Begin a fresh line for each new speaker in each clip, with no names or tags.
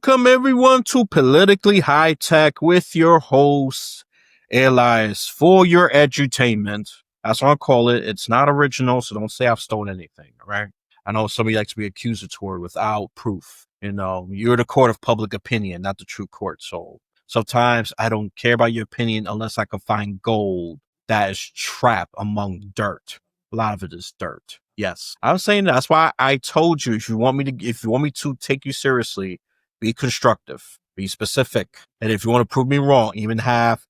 Welcome everyone to Politically High Tech with your host, Elias, for your edutainment. That's what I call it. It's not original, so don't say I've stolen anything, all right? I know somebody likes to be accusatory without proof. You know, you're the court of public opinion, not the true court. So sometimes I don't care about your opinion unless I can find gold that is trapped among dirt. A lot of it is dirt. Yes, I'm saying that's why I told you if you want me to take you seriously, be constructive, be specific, and if you want to prove me wrong, even have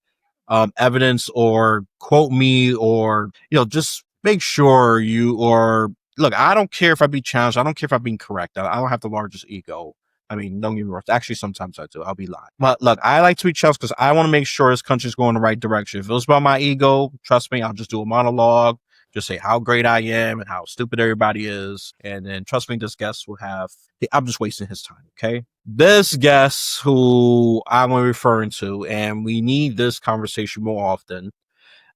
evidence or quote me or just make sure you are. Look, I don't care if I be challenged. I don't care if I'm being correct. I don't have the largest ego. I mean, don't get me wrong. Actually, sometimes I do. I'll be lying. But look, I like to be challenged because I want to make sure this country's going the right direction. If it was about my ego, trust me, I'll just do a monologue. Just say how great I am and how stupid everybody is. And then trust me, this guest will I'm just wasting his time, okay? This guest who I'm referring to, and we need this conversation more often.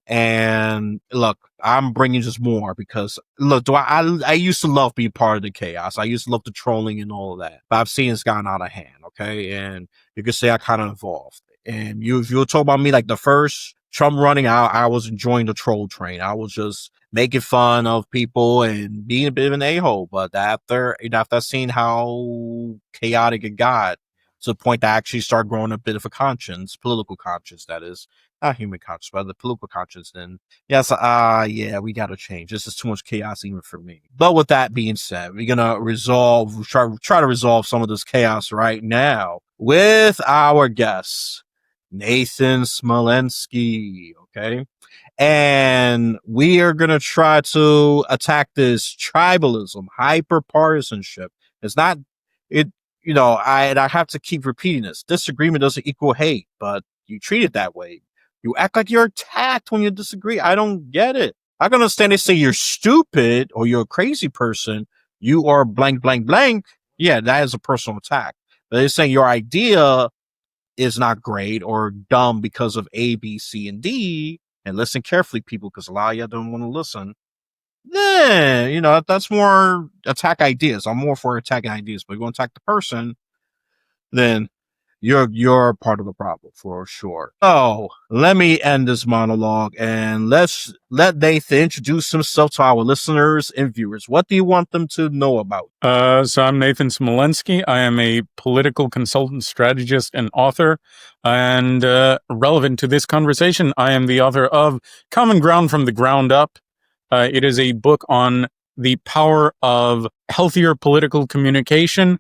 And look, I'm bringing just more because look, I used to love being part of the chaos. I used to love the trolling and all of that, but I've seen it's gotten out of hand. Okay. And you could say I kind of evolved. And if you were talking about me, like the first Trump running out, I was enjoying the troll train. I was just making fun of people and being a bit of an a-hole. But after seeing how chaotic it got, to the point that I actually started growing a bit of a conscience, political conscience, that is. Not human conscience, but the political conscience, then yes, yeah, we gotta change. This is too much chaos even for me. But with that being said, we're gonna try to resolve some of this chaos right now with our guest, Nathan Smolensky, okay? And we are gonna try to attack this tribalism, hyper-partisanship. It's not, I have to keep repeating this. Disagreement doesn't equal hate, but you treat it that way. You act like you're attacked when you disagree. I don't get it. I can understand they say you're stupid or you're a crazy person. You are blank, blank, blank. Yeah, that is a personal attack. But they're saying your idea is not great or dumb because of A, B, C, and D. And listen carefully, people, because a lot of you don't want to listen. Then, that's more attack ideas. I'm more for attacking ideas. But if you want to attack the person, then you're part of the problem for sure. So let me end this monologue and let Nathan introduce himself to our listeners and viewers. What do you want them to know about?
So I'm Nathan Smolensky. I am a political consultant, strategist, and author. And relevant to this conversation, I am the author of Common Ground from the Ground Up. It is a book on the power of healthier political communication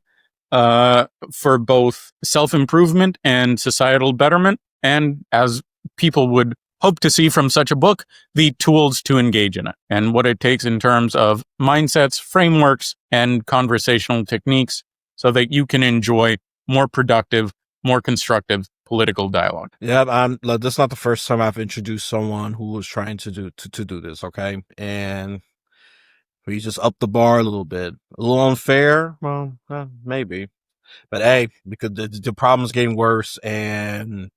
for both self-improvement and societal betterment, and as people would hope to see from such a book, the tools to engage in it, and what it takes in terms of mindsets, frameworks, and conversational techniques so that you can enjoy more productive, more constructive political dialogue.
Yeah, this is not the first time I've introduced someone who was trying to do this, okay? And we just upped the bar a little bit. A little unfair? Well, maybe. But hey, because the problem's getting worse and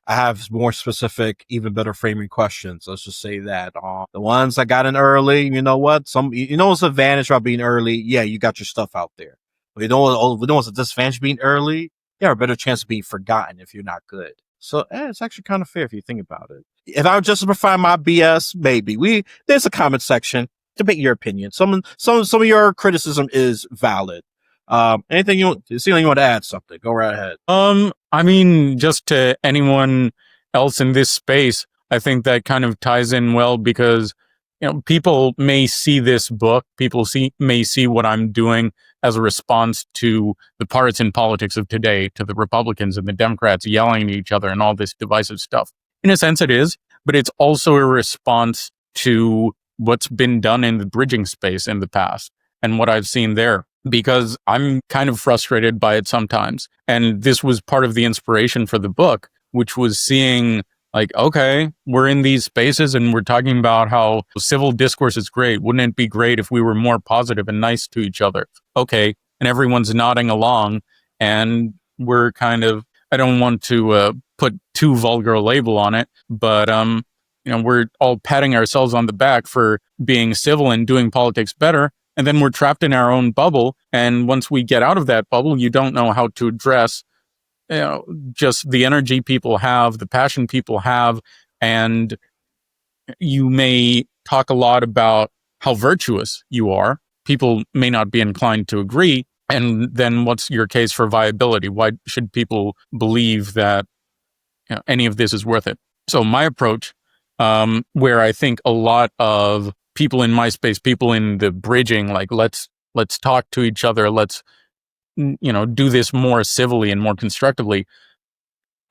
I have more specific, even better framing questions. Let's just say that. The ones that got in early, you know what? What's the advantage about being early? Yeah, you got your stuff out there. But what's the disadvantage of being early? You have a better chance of being forgotten if you're not good. So it's actually kind of fair if you think about it. If I would justify my BS, maybe. There's a comment section. Debate your opinion. Some of your criticism is valid. Anything you want to add something? Go right ahead.
I mean, just to anyone else in this space, I think that kind of ties in well because, people may see this book, may see what I'm doing as a response to the partisan politics of today, to the Republicans and the Democrats yelling at each other and all this divisive stuff. In a sense it is, but it's also a response to what's been done in the bridging space in the past and what I've seen there, because I'm kind of frustrated by it sometimes. And this was part of the inspiration for the book, which was seeing like, okay, we're in these spaces and we're talking about how civil discourse is great. Wouldn't it be great if we were more positive and nice to each other? Okay. And everyone's nodding along and we're kind of, I don't want to put too vulgar a label on it, but we're all patting ourselves on the back for being civil and doing politics better. And then we're trapped in our own bubble. And once we get out of that bubble, you don't know how to address just the energy people have, the passion people have, and you may talk a lot about how virtuous you are. People may not be inclined to agree. And then what's your case for viability? Why should people believe that any of this is worth it? So my approach, where I think a lot of people in my space, people in the bridging, like let's talk to each other, let's do this more civilly and more constructively,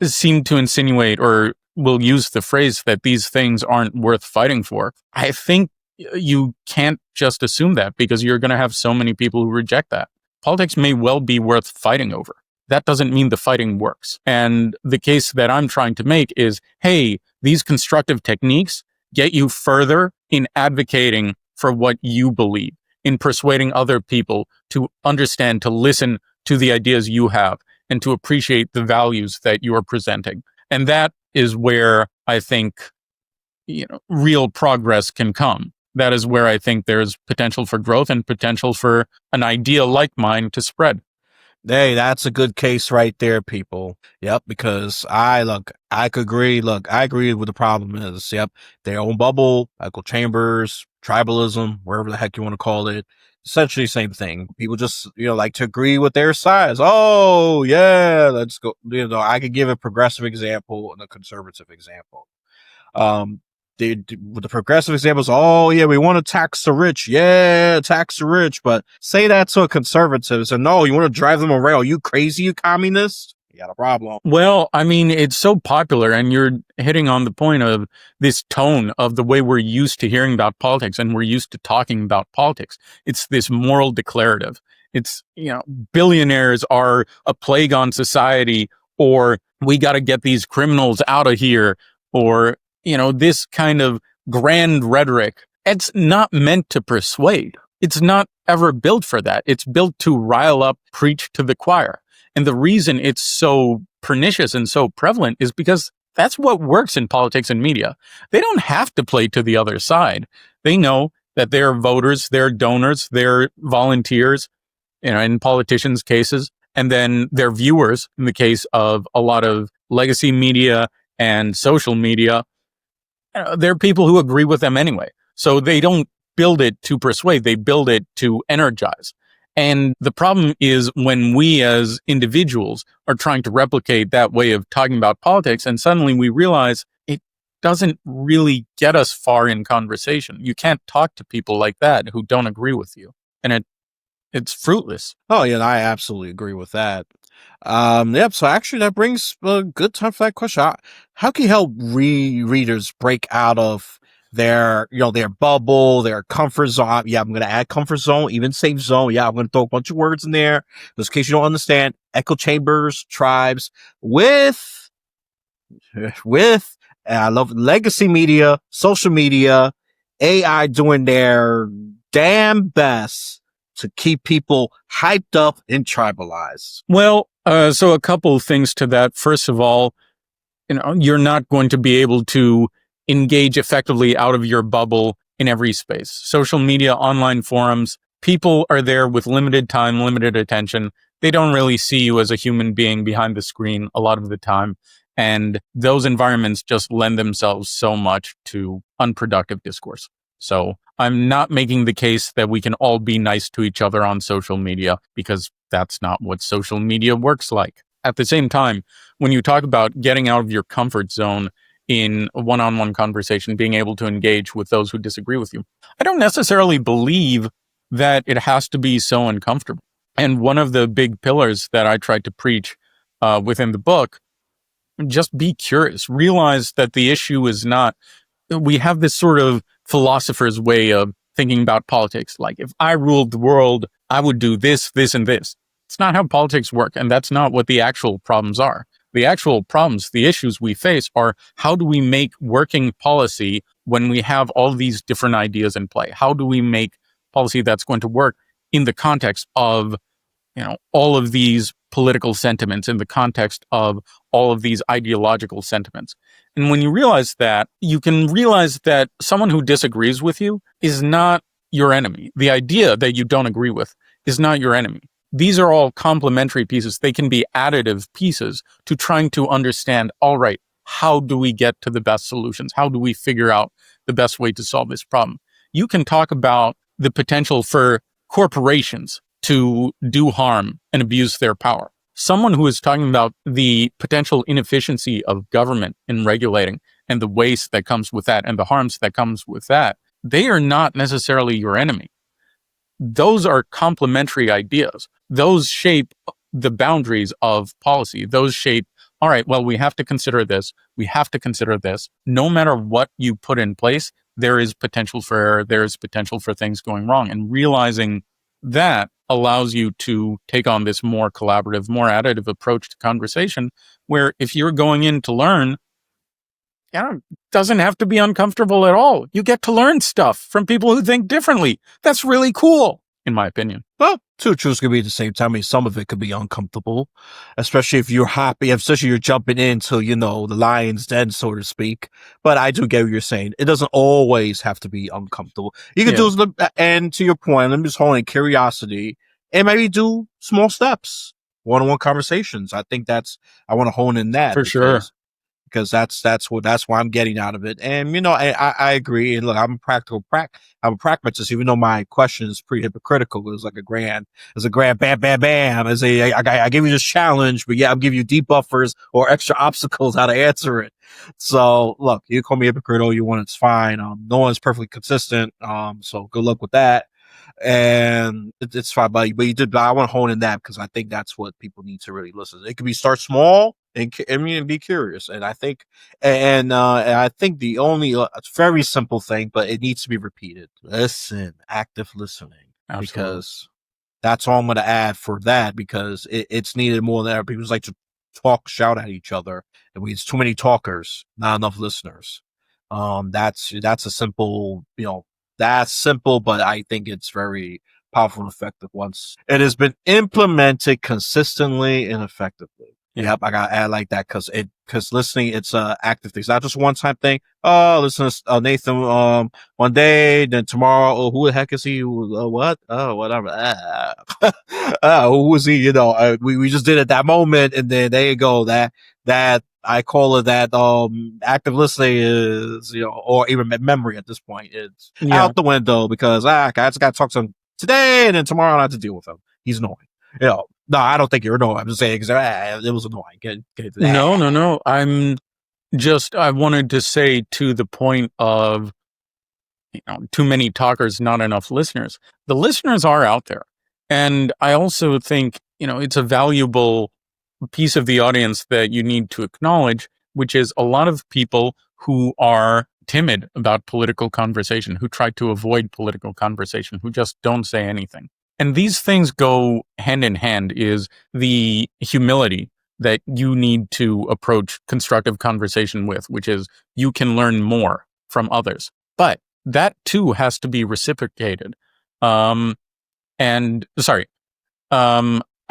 seem to insinuate or will use the phrase that these things aren't worth fighting for. I think you can't just assume that, because you're going to have so many people who reject that. Politics may well be worth fighting over. That doesn't mean the fighting works. And the case that I'm trying to make is, hey, these constructive techniques get you further in advocating for what you believe, in persuading other people to understand, to listen to the ideas you have, and to appreciate the values that you are presenting. And that is where I think real progress can come. That is where I think there's potential for growth and potential for an idea like mine to spread.
Hey, that's a good case right there, people. Yep, because I could agree. Look, I agree with the problem is, yep, their own bubble, echo chambers, tribalism, wherever the heck you want to call it. Essentially the same thing. People just, like to agree with their sides. Oh, yeah, let's go. I could give a progressive example and a conservative example. The progressive examples, oh yeah, we want to tax the rich. Yeah, tax the rich. But say that to a conservative. So no, you want to drive them around. Are you crazy, you communist? You got a problem.
Well, I mean, it's so popular, and you're hitting on the point of this tone of the way we're used to hearing about politics, and we're used to talking about politics. It's this moral declarative. It's, billionaires are a plague on society, or we got to get these criminals out of here, or this kind of grand rhetoric. It's not meant to persuade. It's not ever built for that. It's built to rile up, preach to the choir. And the reason it's so pernicious and so prevalent is because that's what works in politics and media. They don't have to play to the other side. They know that their voters, their donors, their volunteers, in politicians' cases, and then their viewers, in the case of a lot of legacy media and social media, they're people who agree with them anyway. So they don't build it to persuade, they build it to energize. And the problem is when we as individuals are trying to replicate that way of talking about politics, and suddenly we realize it doesn't really get us far in conversation. You can't talk to people like that who don't agree with you. And it's fruitless.
Oh yeah, I absolutely agree with that. Yep. So actually, that brings a good time for that question. How can you help readers break out of their bubble, their comfort zone? Yeah, I'm going to add comfort zone, even safe zone. Yeah, I'm going to throw a bunch of words in there, just in case you don't understand. Echo chambers, tribes, with, I love legacy media, social media, AI doing their damn best to keep people hyped up and tribalized.
Well, so a couple of things to that. First of all, you're not going to be able to engage effectively out of your bubble in every space. Social media, online forums, people are there with limited time, limited attention. They don't really see you as a human being behind the screen a lot of the time. And those environments just lend themselves so much to unproductive discourse. So I'm not making the case that we can all be nice to each other on social media, because that's not what social media works like. At the same time, when you talk about getting out of your comfort zone in a one-on-one conversation, being able to engage with those who disagree with you, I don't necessarily believe that it has to be so uncomfortable. And one of the big pillars that I tried to preach within the book, just be curious. Realize that the issue is not, we have this sort of philosopher's way of thinking about politics. Like, if I ruled the world, I would do this, this, and this. It's not how politics work, and that's not what the actual problems are. The actual problems, the issues we face are, how do we make working policy when we have all these different ideas in play? How do we make policy that's going to work in the context of, all of these political sentiments, in the context of all of these ideological sentiments? And when you realize that, you can realize that someone who disagrees with you is not your enemy. The idea that you don't agree with is not your enemy. These are all complementary pieces. They can be additive pieces to trying to understand, all right, how do we get to the best solutions? How do we figure out the best way to solve this problem? You can talk about the potential for corporations to do harm and abuse their power. Someone who is talking about the potential inefficiency of government in regulating and the waste that comes with that and the harms that comes with that, they are not necessarily your enemy. Those are complementary ideas. Those shape the boundaries of policy. Those shape, all right, well, we have to consider this. We have to consider this. No matter what you put in place, there is potential for error. There is potential for things going wrong. And realizing that allows you to take on this more collaborative, more additive approach to conversation, where if you're going in to learn, it doesn't have to be uncomfortable at all. You get to learn stuff from people who think differently. That's really cool, in my opinion.
Well, two truths could be at the same time. I mean, some of it could be uncomfortable, especially if you're happy, especially you're jumping into, the lion's den, so to speak. But I do get what you're saying. It doesn't always have to be uncomfortable. You can do, and to your point, let me just hold in curiosity and maybe do small steps, one-on-one conversations. I think I want to hone in that.
For sure.
Because that's what I'm getting out of it. And I agree. And look, I'm a pragmatist, even though my question is pretty hypocritical. It was like a grand bam bam bam. I give you this challenge, but I'm giving you debuffers or extra obstacles how to answer it. So look, you call me hypocritical, you want, it's fine. No one's perfectly consistent. So good luck with that. And it's fine, but I want to hone in that because I think that's what people need to really listen. It could be start small and be curious. And I think, I think the only very simple thing, but it needs to be repeated. Listen, active listening.
Absolutely.
Because that's all I'm going to add for that, because it's needed more than ever. People just like to talk, shout at each other, and it's too many talkers, not enough listeners. That's a simple, that's simple, but I think it's very powerful and effective once it has been implemented consistently and effectively. Yep, I gotta add like that because listening, it's active thing. It's not just a one-time thing. Oh, listen to Nathan one day, then tomorrow. Oh, who the heck is he? What? Oh, whatever. Who was he? We just did it that moment, and then there you go. That I call it that active listening is, or even memory at this point. It's out the window because I just got to talk to him today, and then tomorrow I have to deal with him. He's annoying. No, I don't think you're annoying. I'm just saying because it was annoying. Get
No. I wanted to say to the point of, too many talkers, not enough listeners. The listeners are out there. And I also think, it's a valuable piece of the audience that you need to acknowledge, which is a lot of people who are timid about political conversation, who try to avoid political conversation, who just don't say anything. And these things go hand in hand, is the humility that you need to approach constructive conversation with, which is you can learn more from others. But that too has to be reciprocated. I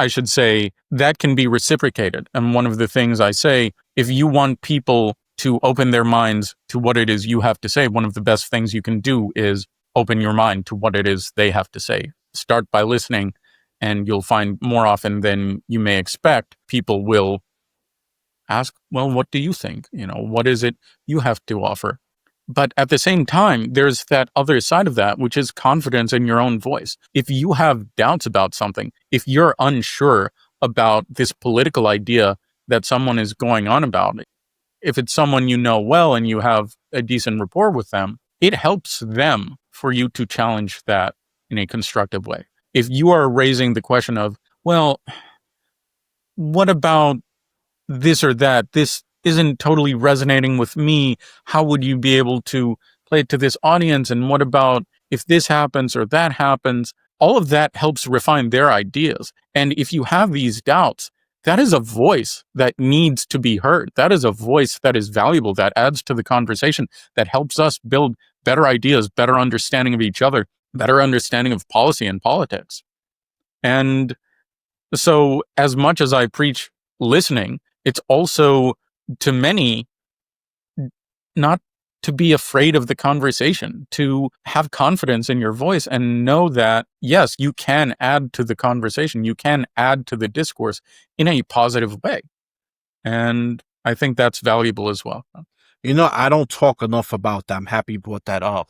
should say that can be reciprocated. And one of the things I say, if you want people to open their minds to what it is you have to say, one of the best things you can do is open your mind to what it is they have to say. Start by listening, and you'll find more often than you may expect, people will ask, well, what do you think? What is it you have to offer? But at the same time, there's that other side of that, which is confidence in your own voice. If you have doubts about something, if you're unsure about this political idea that someone is going on about, if it's someone you know well and you have a decent rapport with them, it helps them for you to challenge that in a constructive way. If you are raising the question of, well, what about this or that? This isn't totally resonating with me. How would you be able to play it to this audience? And what about if this happens or that happens? All of that helps refine their ideas. And if you have these doubts, that is a voice that needs to be heard. That is a voice that is valuable, that adds to the conversation, that helps us build better ideas, better understanding of each other, better understanding of policy and politics. And so as much as I preach listening, it's also, to many, not to be afraid of the conversation, to have confidence in your voice and know that, yes, you can add to the conversation, you can add to the discourse in a positive way. And I think that's valuable as well.
I don't talk enough about that. I'm happy you brought that up.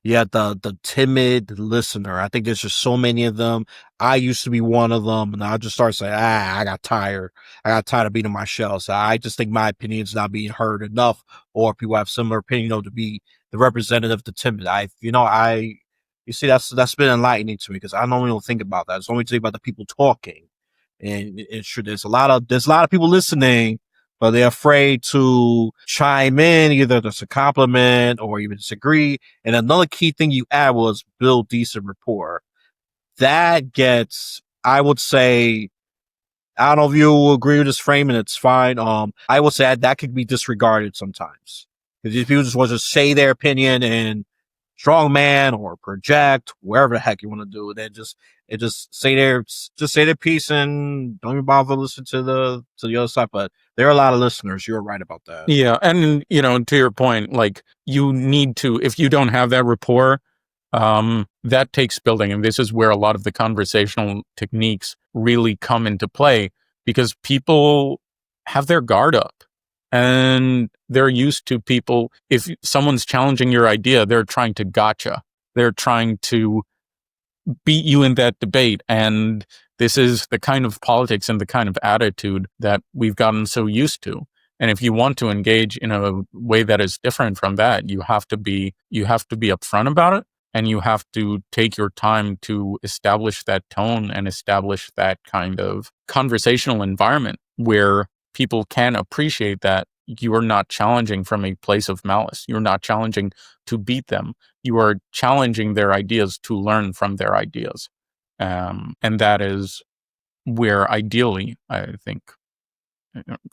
Yeah, the timid listener. I think there's just so many of them. I used to be one of them, and I just started saying, I got tired. I got tired of being in my shell. So I just think my opinion's not being heard enough, or people have similar opinion, to be the representative of the timid. You see, that's been enlightening to me because I normally don't think about that. It's only think about the people talking, and it's true. There's a lot of people listening, but they're afraid to chime in, either that's a compliment or even disagree. And another key thing you add was build decent rapport. That gets, I would say, I don't know if you will agree with this frame, and it's fine. I would say that could be disregarded sometimes because these people just want to say their opinion and strongman or project, wherever the heck you want to do it. Just say their piece and don't even bother to listen to the other side. But there are a lot of listeners. You're right about that.
Yeah. And, to your point, like you need to, if you don't have that rapport, that takes building. And this is where a lot of the conversational techniques really come into play because people have their guard up and they're used to people. If someone's challenging your idea, they're trying to gotcha. They're trying to beat you in that debate. And this is the kind of politics and the kind of attitude that we've gotten so used to. And if you want to engage in a way that is different from that, you have to be upfront about it. And you have to take your time to establish that tone and establish that kind of conversational environment where people can appreciate that you are not challenging from a place of malice. You're not challenging to beat them. You are challenging their ideas to learn from their ideas. And that is where ideally, I think,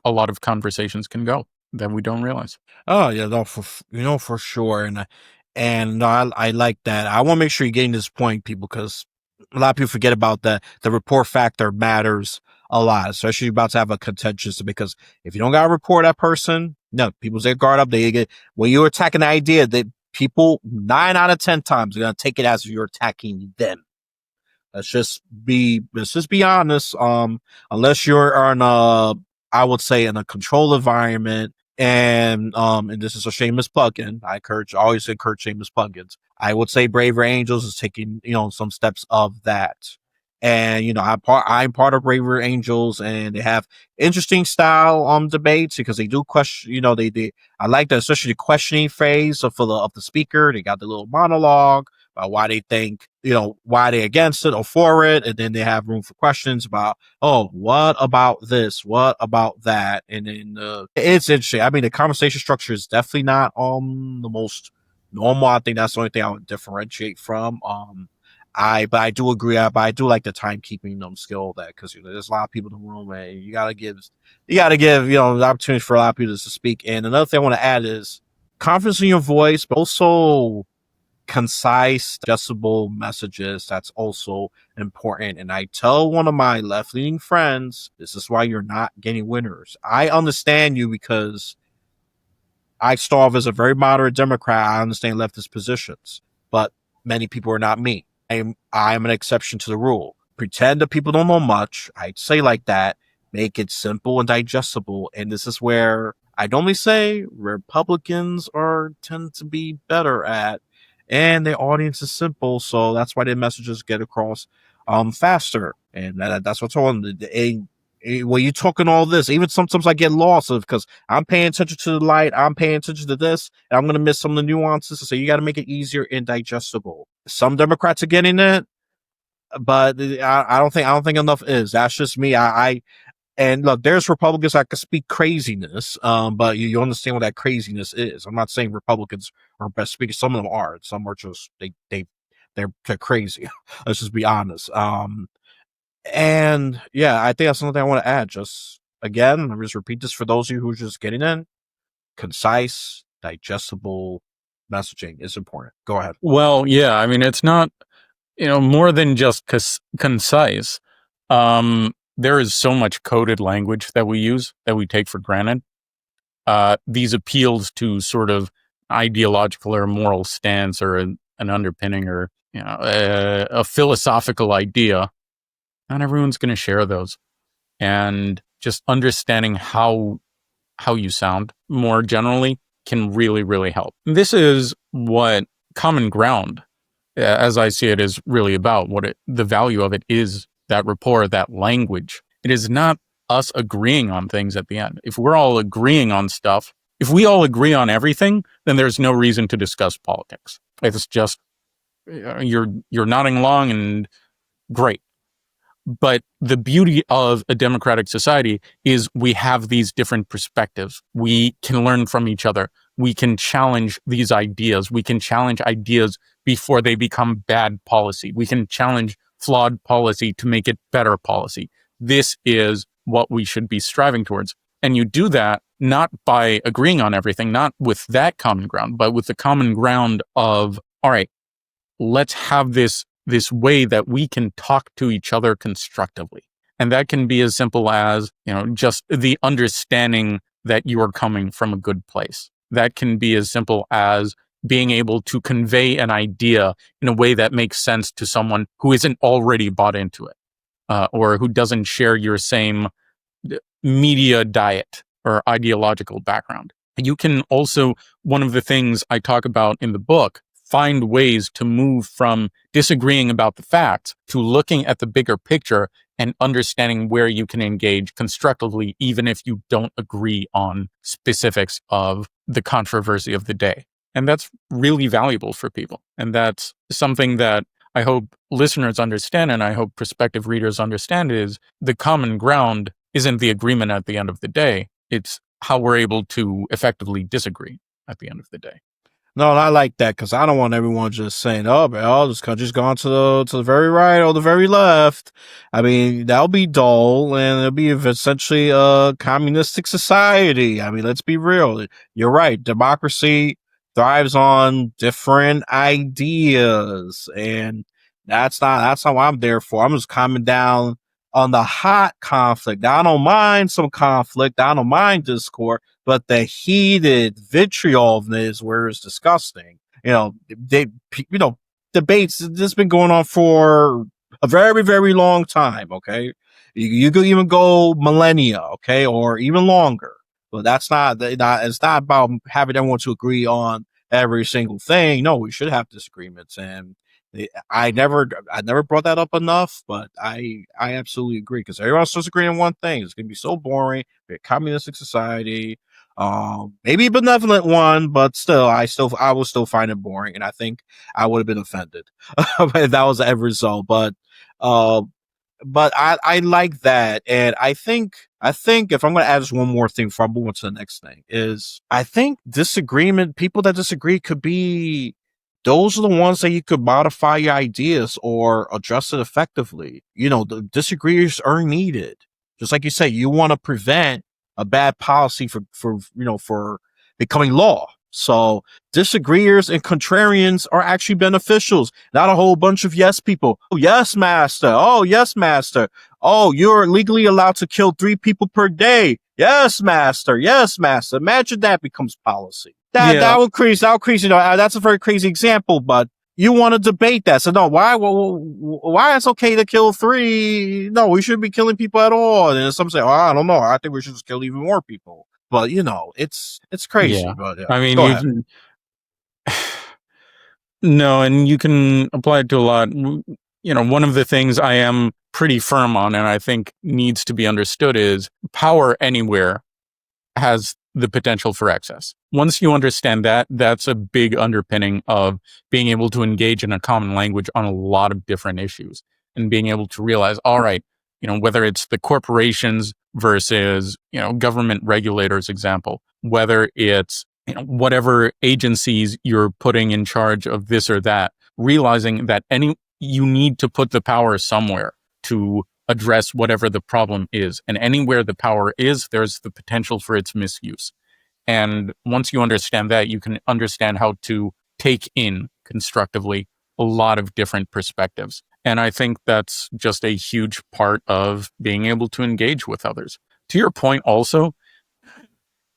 a lot of conversations can go that we don't realize.
Oh yeah, no, for sure, and no, I like that. I want to make sure you're getting this point, people, because a lot of people forget about that. The rapport factor matters a lot, especially about to have a contentious. Because if you don't got to report that person, no, people say guard up. They get when you're attacking the idea that people 9 out of 10 times are gonna take it as if you're attacking them. Let's just be honest. Unless you're on I would say in a controlled environment, and this is a shameless plug-in. Always encourage shameless plugins. I would say Braver Angels is taking some steps of that, and I'm part of Braver Angels, and they have interesting style debates because they do question. They I like that, especially the questioning phase of the speaker. They got the little monologue about why they think, why they against it or for it. And then they have room for questions about, oh, what about this? What about that? And then it's interesting. I mean, the conversation structure is definitely not the most normal. I think that's the only thing I would differentiate from. But I do agree. But I do like the timekeeping skill that because there's a lot of people in the room, and you gotta give the opportunity for a lot of people to speak. And another thing I want to add is confidence in your voice, but also concise, digestible messages. That's also important. And I tell one of my left-leaning friends, this is why you're not getting winners. I understand you because I start off as a very moderate Democrat. I understand leftist positions, but many people are not me. I'm an exception to the rule. Pretend that people don't know much. I'd say like that. Make it simple and digestible. And this is where I normally say Republicans tend to be better at, and their audience is simple, so that's why their messages get across faster. And that's what's on. When you're talking all this, even sometimes I get lost because I'm paying attention to the light, I'm paying attention to this, and I'm going to miss some of the nuances. So you got to make it easier and digestible. Some Democrats are getting it, but I don't think enough is. That's just me. And look, there's Republicans that can speak craziness, but you understand what that craziness is. I'm not saying Republicans are best speakers. Some of them are. Some are just they're crazy. Let's just be honest. And yeah, I think that's something I want to add. Just again, let me just repeat this for those of you who are just getting in. Concise, digestible messaging is important. Go ahead.
Well, yeah, I mean, it's not, more than just concise. There is so much coded language that we use that we take for granted. These appeals to sort of, ideological or moral stance or an underpinning or a philosophical idea, not everyone's going to share those. And just understanding how you sound more generally can really, really help. This is what common ground, as I see it, is really about. The value of it is that rapport, that language. It is not us agreeing on things at the end. If we're all agreeing on stuff, if we all agree on everything, then there's no reason to discuss politics. It's just you're nodding along and great. But the beauty of a democratic society is we have these different perspectives. We can learn from each other. We can challenge these ideas. We can challenge ideas before they become bad policy. We can challenge flawed policy to make it better policy. This is what we should be striving towards. And you do that not by agreeing on everything, not with that common ground, but with the common ground of, all right, let's have this way that we can talk to each other constructively. And that can be as simple as, just the understanding that you are coming from a good place. That can be as simple as being able to convey an idea in a way that makes sense to someone who isn't already bought into it, or who doesn't share your same media diet or ideological background. You can also, one of the things I talk about in the book, find ways to move from disagreeing about the facts to looking at the bigger picture and understanding where you can engage constructively, even if you don't agree on specifics of the controversy of the day. And that's really valuable for people. And that's something that I hope listeners understand, and I hope prospective readers understand, is the common ground isn't the agreement at the end of the day. It's how we're able to effectively disagree at the end of the day.
No, I like that because I don't want everyone just saying, "Oh, man, this country's gone to the very right or the very left." I mean, that'll be dull, and it'll be essentially a communistic society. I mean, let's be real. You're right. Democracy thrives on different ideas, and that's not what I'm there for. I'm just calming down on the hot conflict. Now, I don't mind some conflict. I don't mind discord. But the heated vitriol of this, where it's disgusting. Debates. This has been going on for a very, very long time. Okay, you could even go millennia. Okay, or even longer. But that's not. It's not about having everyone to agree on every single thing. No, we should have disagreements, and I never brought that up enough, but I absolutely agree because everyone's supposed to agree on one thing. It's going to be so boring. We're a communistic society. Maybe a benevolent one, but still, I will still find it boring, and I think I would have been offended if that was the end result. But I like that, and I think if I'm going to add just one more thing before I move on to the next thing, is I think people that disagree could be. Those are the ones that you could modify your ideas or adjust it effectively. The disagreements are needed. Just like you say, you want to prevent a bad policy for becoming law. So disagreeers and contrarians are actually beneficials, not a whole bunch of yes people. Oh, yes, master. Oh, yes, master. Oh, you're legally allowed to kill 3 people per day. Yes, master. Yes, master. Imagine that becomes policy. That would increase. That's a very crazy example, but you want to debate that. So no, why it's okay to kill 3? No, we shouldn't be killing people at all. And some say, oh, I don't know. I think we should just kill even more people. But it's crazy.
Yeah.
But
I mean, no, and you can apply it to a lot. One of the things I am pretty firm on, and I think needs to be understood, is power anywhere has the potential for excess. Once you understand that, that's a big underpinning of being able to engage in a common language on a lot of different issues and being able to realize, all right, whether it's the corporations versus, government regulators example, whether it's, whatever agencies you're putting in charge of this or that, realizing that you need to put the power somewhere to address whatever the problem is. And anywhere the power is, there's the potential for its misuse. And once you understand that, you can understand how to take in constructively a lot of different perspectives. And I think that's just a huge part of being able to engage with others. To your point also,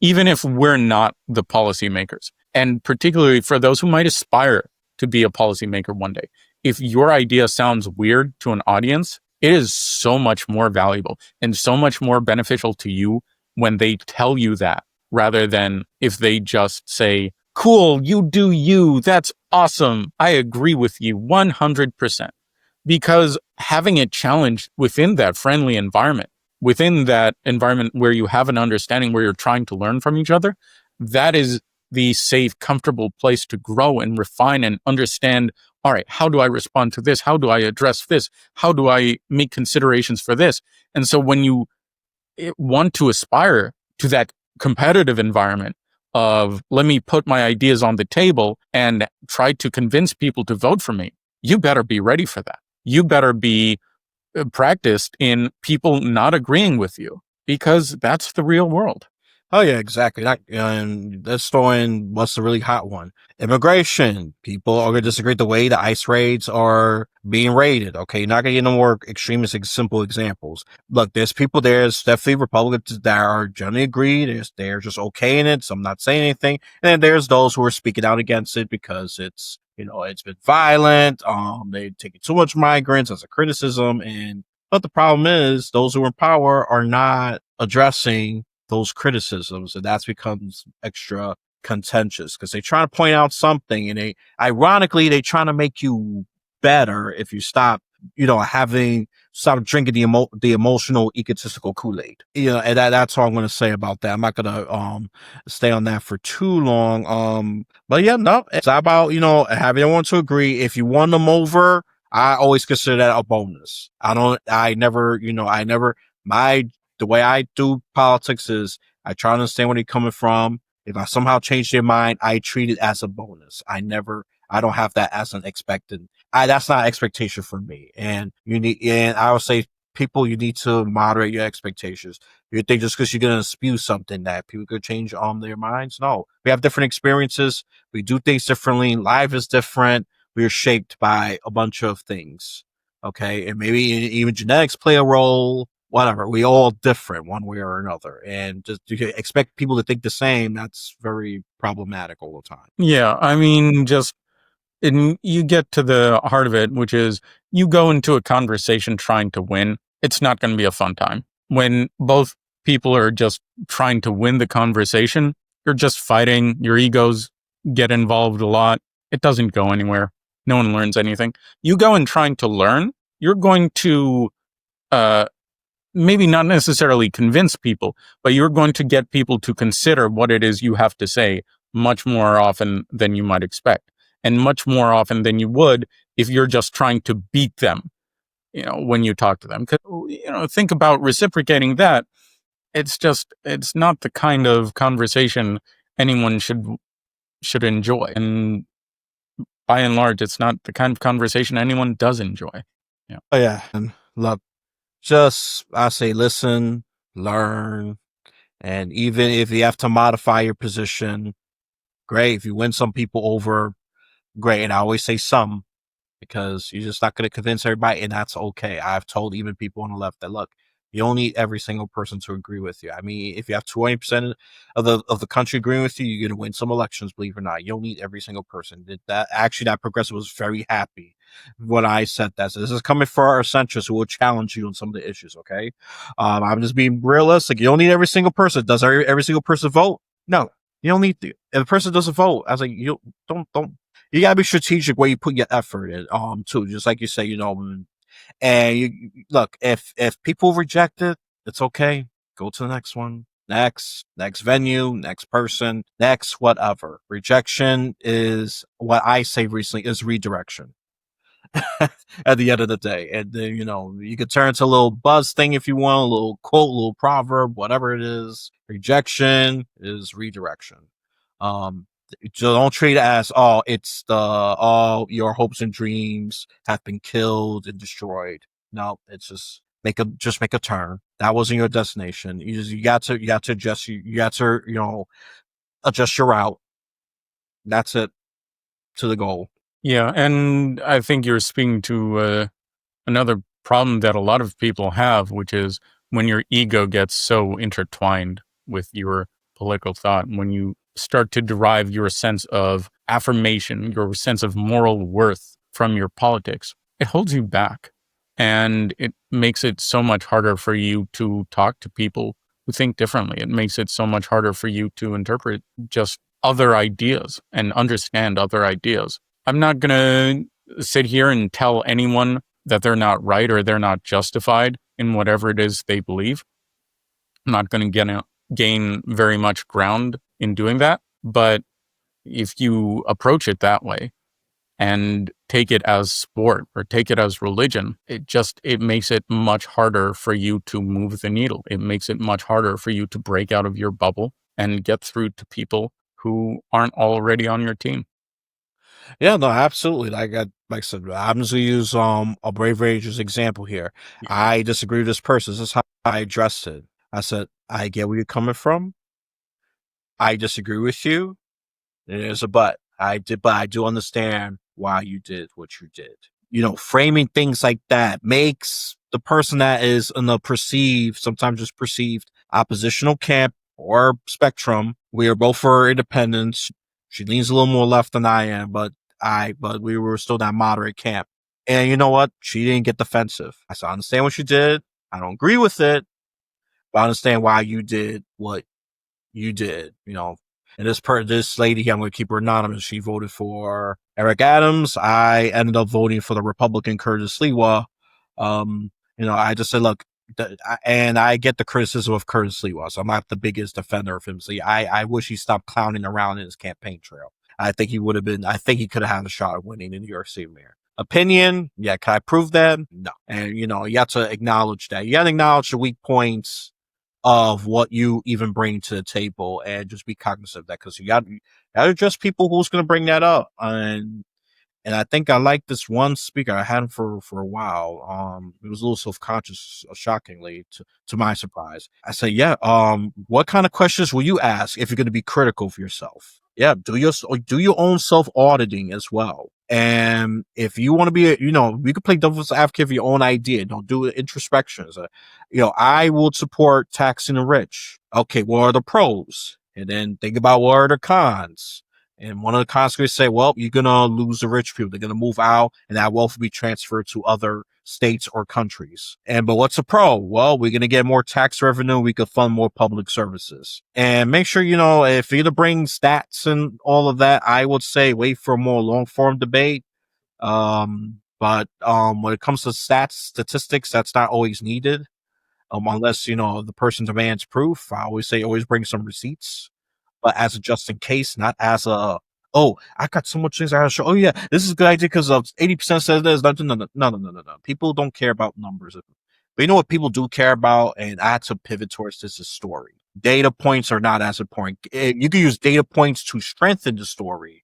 even if we're not the policymakers, And particularly for those who might aspire to be a policymaker one day, if your idea sounds weird to an audience, it is so much more valuable and so much more beneficial to you when they tell you that, rather than if they just say, cool, you do you, that's awesome, I agree with you 100%. Because having it challenged within that friendly environment, within that environment where you have an understanding, where you're trying to learn from each other, that is the safe, comfortable place to grow and refine and understand. All right, how do I respond to this? How do I address this? How do I make considerations for this? And so when you want to aspire to that competitive environment of, let me put my ideas on the table and try to convince people to vote for me, you better be ready for that. You better be practiced in people not agreeing with you, because that's the real world.
Oh yeah, exactly. And let's throw in what's the really hot one: immigration. People are gonna disagree the way the ICE raids are being raided. Okay, you're not gonna get no more extreme, simple examples. Look, there's people. There's definitely Republicans that are generally agree. They're just okay in it. Some not saying anything, and then there's those who are speaking out against it because it's, it's been violent. They taking too much migrants as a criticism, but the problem is those who are in power are not addressing those criticisms, and that's becomes extra contentious because they try to point out something, and they trying to make you better if you stop, stop drinking the emotional egotistical Kool-Aid. And that's all I'm going to say about that. I'm not going to stay on that for too long. But yeah, no, it's about, having everyone to agree. If you won them over, I always consider that a bonus. The way I do politics is I try to understand where they're coming from. If I somehow change their mind, I treat it as a bonus. I don't have that as an expected. That's not an expectation for me. And I would say people, you need to moderate your expectations. You think just because you're going to spew something that people could change their minds? No, we have different experiences. We do things differently. Life is different. We are shaped by a bunch of things. Okay. And maybe even genetics play a role. Whatever, we all different one way or another, and just to expect people to think the same, that's very problematic all the time.
Yeah, I mean, you get to the heart of it, which is, you go into a conversation trying to win, it's not going to be a fun time. When both people are just trying to win the conversation, you're just fighting, your egos get involved a lot, it doesn't go anywhere, no one learns anything. You go in trying to learn, you're going to maybe not necessarily convince people, but you're going to get people to consider what it is you have to say much more often than you might expect, and much more often than you would if you're just trying to beat them, when you talk to them. 'Cause, think about reciprocating that. It's not the kind of conversation anyone should enjoy. And by and large, it's not the kind of conversation anyone does enjoy. Yeah.
Oh yeah, and look, I say listen, learn, and even if you have to modify your position, great. If you win some people over, great. And I always say some, because you're just not going to convince everybody, and that's okay. I've told even people on the left that, look, you don't need every single person to agree with you. I mean, if you have 20% of the country agreeing with you, you're going to win some elections, believe it or not. You don't need every single person. That progressive was very happy when I said that. So this is coming for our centrists who will challenge you on some of the issues. Okay, I'm just being realistic. You don't need every single person. Does every single person vote? No, you don't need to. If a person doesn't vote, I was like, you don't. You gotta be strategic where you put your effort in, too. Just like you say, and look, if people reject it, it's okay. Go to the next one, next venue, next person, next whatever. Rejection is what I say recently is redirection. At the end of the day, and then you could turn to a little buzz thing if you want, a little quote, a little proverb, whatever it is. Rejection is redirection. Um, so don't treat it as, it's all your hopes and dreams have been killed and destroyed. No, it's just make a turn. That wasn't your destination. You got to adjust. You got to adjust your route. That's it, to the goal.
Yeah, and I think you're speaking to another problem that a lot of people have, which is when your ego gets so intertwined with your political thought, when you start to derive your sense of affirmation, your sense of moral worth from your politics, it holds you back. And it makes it so much harder for you to talk to people who think differently. It makes it so much harder for you to interpret just other ideas and understand other ideas. I'm not going to sit here and tell anyone that they're not right or they're not justified in whatever it is they believe. I'm not going to gain very much ground in doing that. But if you approach it that way and take it as sport or take it as religion, it makes it much harder for you to move the needle. It makes it much harder for you to break out of your bubble and get through to people who aren't already on your team.
Yeah, no, absolutely. Like I said, I'm just gonna use a Brave Ranger's example here. I disagree with this person. This is how I addressed it. I said, I get where you're coming from. I disagree with you. There's a but. But I do understand why you did what you did. Framing things like that makes the person that is in the sometimes just perceived oppositional camp or spectrum. We are both for independence. She leans a little more left than I am, but we were still that moderate camp. And you know what? She didn't get defensive. I said, I understand what you did. I don't agree with it, but I understand why you did what you did. And this lady here, I'm going to keep her anonymous. She voted for Eric Adams. I ended up voting for the Republican Curtis Lewa. I just said, look, and I get the criticism of Curtis Lewa, so I'm not the biggest defender of him. So I wish he stopped clowning around in his campaign trail. I think he could have had a shot at winning the New York City mayor. Opinion, yeah, can I prove that? No. And, you have to acknowledge that. You got to acknowledge the weak points of what you even bring to the table and just be cognizant of that, because you got to address people who's going to bring that up. And I think I like this one speaker. I had him for a while. He was a little self-conscious, shockingly, to my surprise. I said, yeah, what kind of questions will you ask if you're going to be critical of yourself? Yeah, do your own self-auditing as well. And if you want to be, you can play devil's advocate for your own idea. Don't do introspections. I would support taxing the rich. Okay, what are the pros? And then think about what are the cons. And one of the cons could say, well, you're going to lose the rich people. They're going to move out and that wealth will be transferred to other states or countries. But what's a pro? Well, we're going to get more tax revenue. We could fund more public services. And make sure, if you're to bring stats and all of that, I would say wait for a more long form debate. But when it comes to statistics, that's not always needed. Unless, the person demands proof. I always say always bring some receipts, but as a just in case, not as I got so much things I gotta show. Oh yeah, this is a good idea because 80% says this. No. People don't care about numbers. But you know what people do care about? And I had to pivot towards this is story. Data points are not as important. You can use data points to strengthen the story.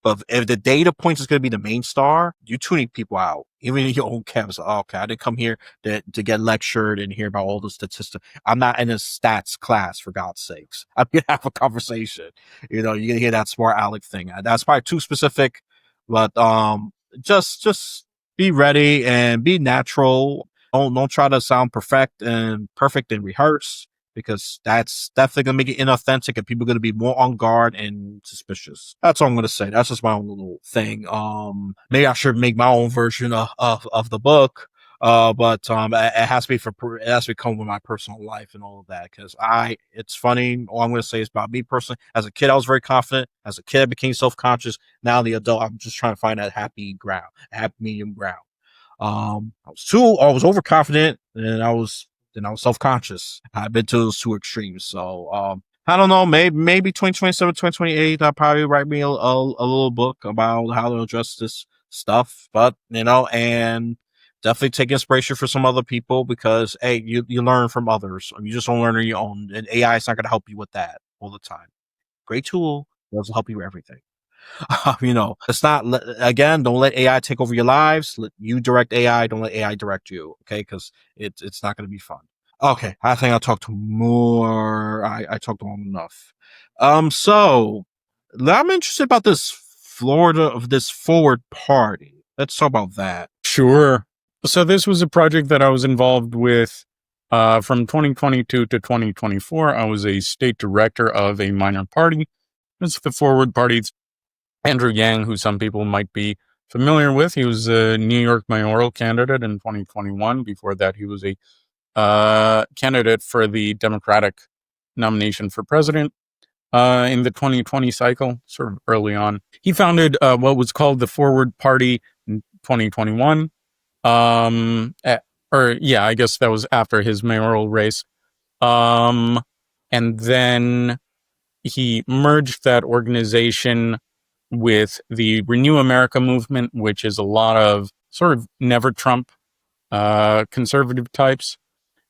But if the data points is going to be the main star, you're tuning people out. Even in your own camps. Oh, okay, I didn't come here to get lectured and hear about all the statistics. I'm not in a stats class, for God's sakes. I'm going to have a conversation. You're going to hear that smart aleck thing. That's probably too specific, but just be ready and be natural. Don't try to sound perfect and rehearse, because that's definitely going to make it inauthentic and people are going to be more on guard and suspicious. That's all I'm going to say. That's just my own little thing. Maybe I should make my own version of the book. But it has to come with my personal life and all of that, because it's funny. All I'm going to say is about me personally. As a kid, I was very confident. As a kid, I became self-conscious. Now, the adult, I'm just trying to find that happy medium ground. I was overconfident, and I was self-conscious. I've been to those two extremes. So, I don't know, maybe 2027, 2028, I'll probably write me a little book about how to address this stuff. But, and definitely take inspiration for some other people, because, hey, you learn from others. You just don't learn on your own. And AI is not going to help you with that all the time. Great tool. It doesn't help you with everything. It's not, again, don't let AI take over your lives. Let you direct AI. Don't let AI direct you. Okay. Because it's not going to be fun. Okay. I think I'll talk to more. I talked long enough. So I'm interested about this this forward party. Let's talk about that.
Sure. So this was a project that I was involved with from 2022 to 2024. I was a state director of a minor party It's the Forward Party's Andrew Yang, who some people might be familiar with. He was a New York mayoral candidate in 2021. Before that, he was a candidate for the Democratic nomination for president in the 2020 cycle, sort of early on. He founded what was called the Forward Party in 2021. I guess that was after his mayoral race. And then he merged that organization with the Renew America movement, which is a lot of sort of never Trump conservative types,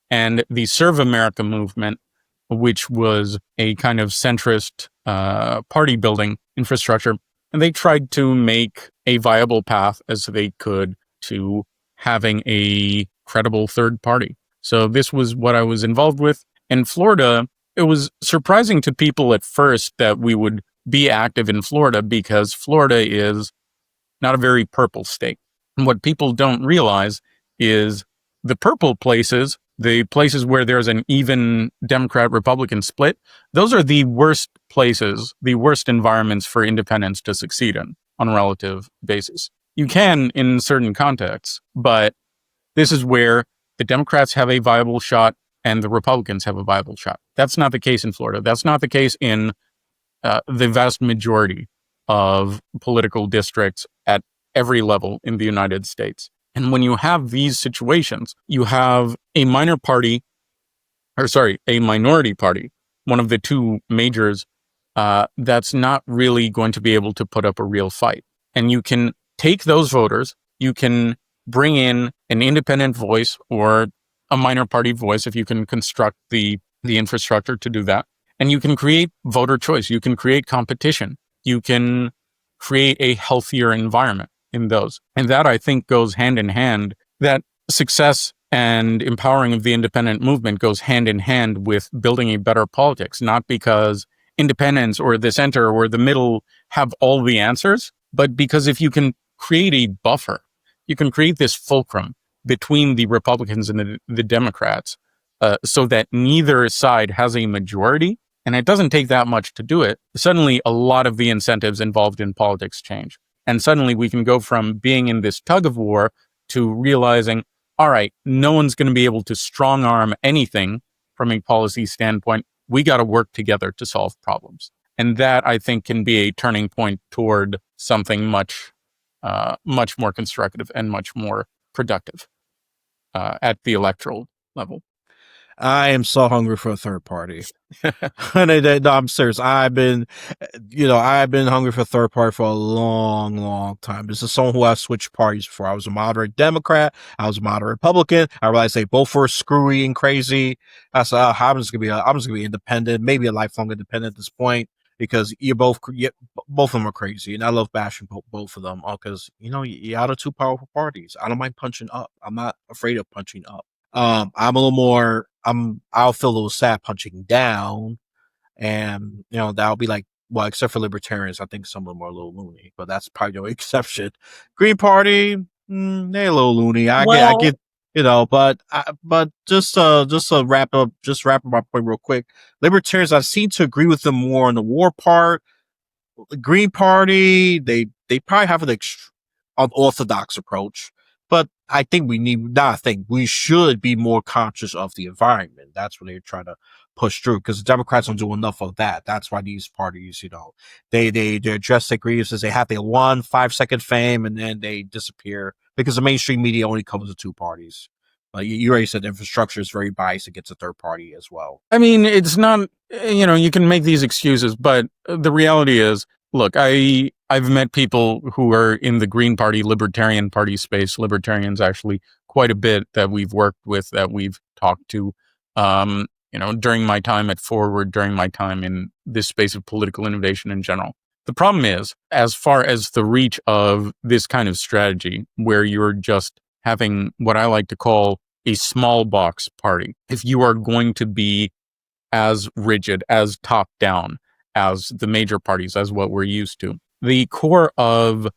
and the Serve America movement, which was a kind of centrist party building infrastructure. And they tried to make a viable path as they could to having a credible third party. So this was what I was involved with. In Florida, it was surprising to people at first that we would be active in Florida because Florida is not a very purple state. And what people don't realize is the purple places, the places where there's an even Democrat-Republican split, those are the worst places, the worst environments for independents to succeed in on a relative basis. You can in certain contexts, but this is where the Democrats have a viable shot and the Republicans have a viable shot. That's not the case in Florida. That's not the case in the vast majority of political districts at every level in the United States. And when you have these situations, you have a minority party, one of the two majors, that's not really going to be able to put up a real fight. And you can take those voters, you can bring in an independent voice or a minor party voice if you can construct the infrastructure to do that. And you can create voter choice. You can create competition. You can create a healthier environment in those. And that, I think, goes hand in hand. That success and empowering of the independent movement goes hand in hand with building a better politics, not because independents or the center or the middle have all the answers, but because if you can create a buffer, you can create this fulcrum between the Republicans and the Democrats so that neither side has a majority, and it doesn't take that much to do it, suddenly a lot of the incentives involved in politics change. And suddenly we can go from being in this tug of war to realizing, all right, no one's going to be able to strong arm anything from a policy standpoint. We got to work together to solve problems. And that, I think, can be a turning point toward something much more constructive and much more productive at the electoral level.
I am so hungry for a third party. No, I'm serious. I've been hungry for a third party for a long, long time. This is someone who has switched parties before. I was a moderate Democrat. I was a moderate Republican. I realized they both were screwy and crazy. I said, oh, I'm just gonna be independent, maybe a lifelong independent at this point, because both of them are crazy, and I love bashing both of them. Because you're out of two powerful parties. I don't mind punching up. I'm not afraid of punching up. I'm a little more. I'll feel a little sad punching down, and that'll be like, well, except for libertarians, I think some of them are a little loony, but that's probably no exception. Green Party, they're a little loony. I get, but just to wrap up my point real quick. Libertarians, I seem to agree with them more on the war part. The Green Party, they probably have an unorthodox approach. But I think we should be more conscious of the environment. That's what they're trying to push through, because the Democrats don't do enough of that. That's why these parties, they address their grievances. They have their 5-second fame and then they disappear because the mainstream media only covers the two parties. Like you already said, infrastructure is very biased against a third party as well.
I mean, it's not, you can make these excuses, but the reality is, look, I've met people who are in the Green Party, Libertarian Party space, libertarians actually quite a bit that we've worked with, that we've talked to, during my time at Forward, during my time in this space of political innovation in general. The problem is, as far as the reach of this kind of strategy, where you're just having what I like to call a small box party, if you are going to be as rigid, as top down as the major parties, as what we're used to, the core of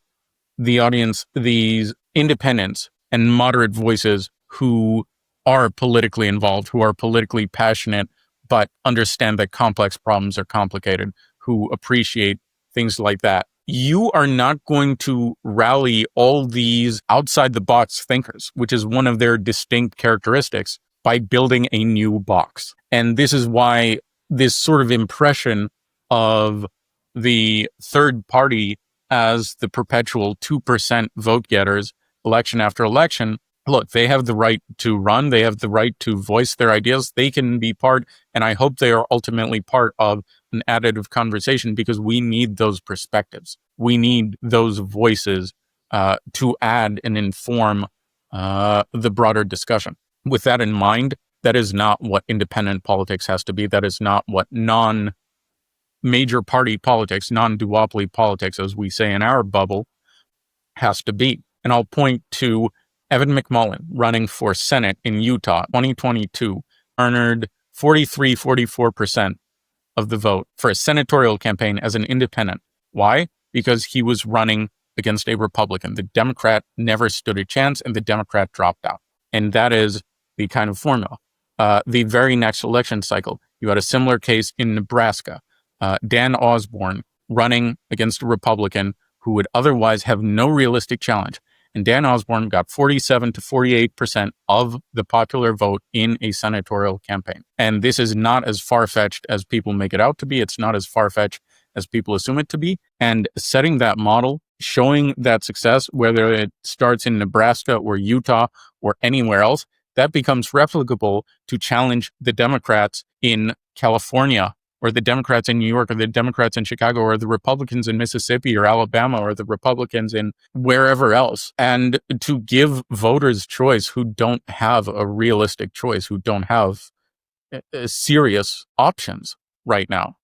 the audience, these independents and moderate voices who are politically involved, who are politically passionate, but understand that complex problems are complicated, who appreciate things like that. You are not going to rally all these outside the box thinkers, which is one of their distinct characteristics, by building a new box. And this is why this sort of impression of the third party as the perpetual 2% vote getters election after election, look, they have the right to run, they have the right to voice their ideas, they can be part, and I hope they are ultimately part of an additive conversation, because we need those perspectives. We need those voices to add and inform the broader discussion. With that in mind, that is not what independent politics has to be. That is not what non-major party politics, non-duopoly politics, as we say in our bubble, has to be. And I'll point to Evan McMullin running for Senate in Utah, 2022, garnered 44% of the vote for a senatorial campaign as an independent. Why? Because he was running against a Republican. The Democrat never stood a chance, and the Democrat dropped out. And that is the kind of formula. The very next election cycle, you had a similar case in Nebraska. Dan Osborne running against a Republican who would otherwise have no realistic challenge. And Dan Osborne got 47 to 48% of the popular vote in a senatorial campaign. And this is not as far-fetched as people make it out to be. It's not as far-fetched as people assume it to be. And setting that model, showing that success, whether it starts in Nebraska or Utah or anywhere else, that becomes replicable to challenge the Democrats in California, or the Democrats in New York, or the Democrats in Chicago, or the Republicans in Mississippi or Alabama, or the Republicans in wherever else, and to give voters choice who don't have a realistic choice, who don't have serious options right now,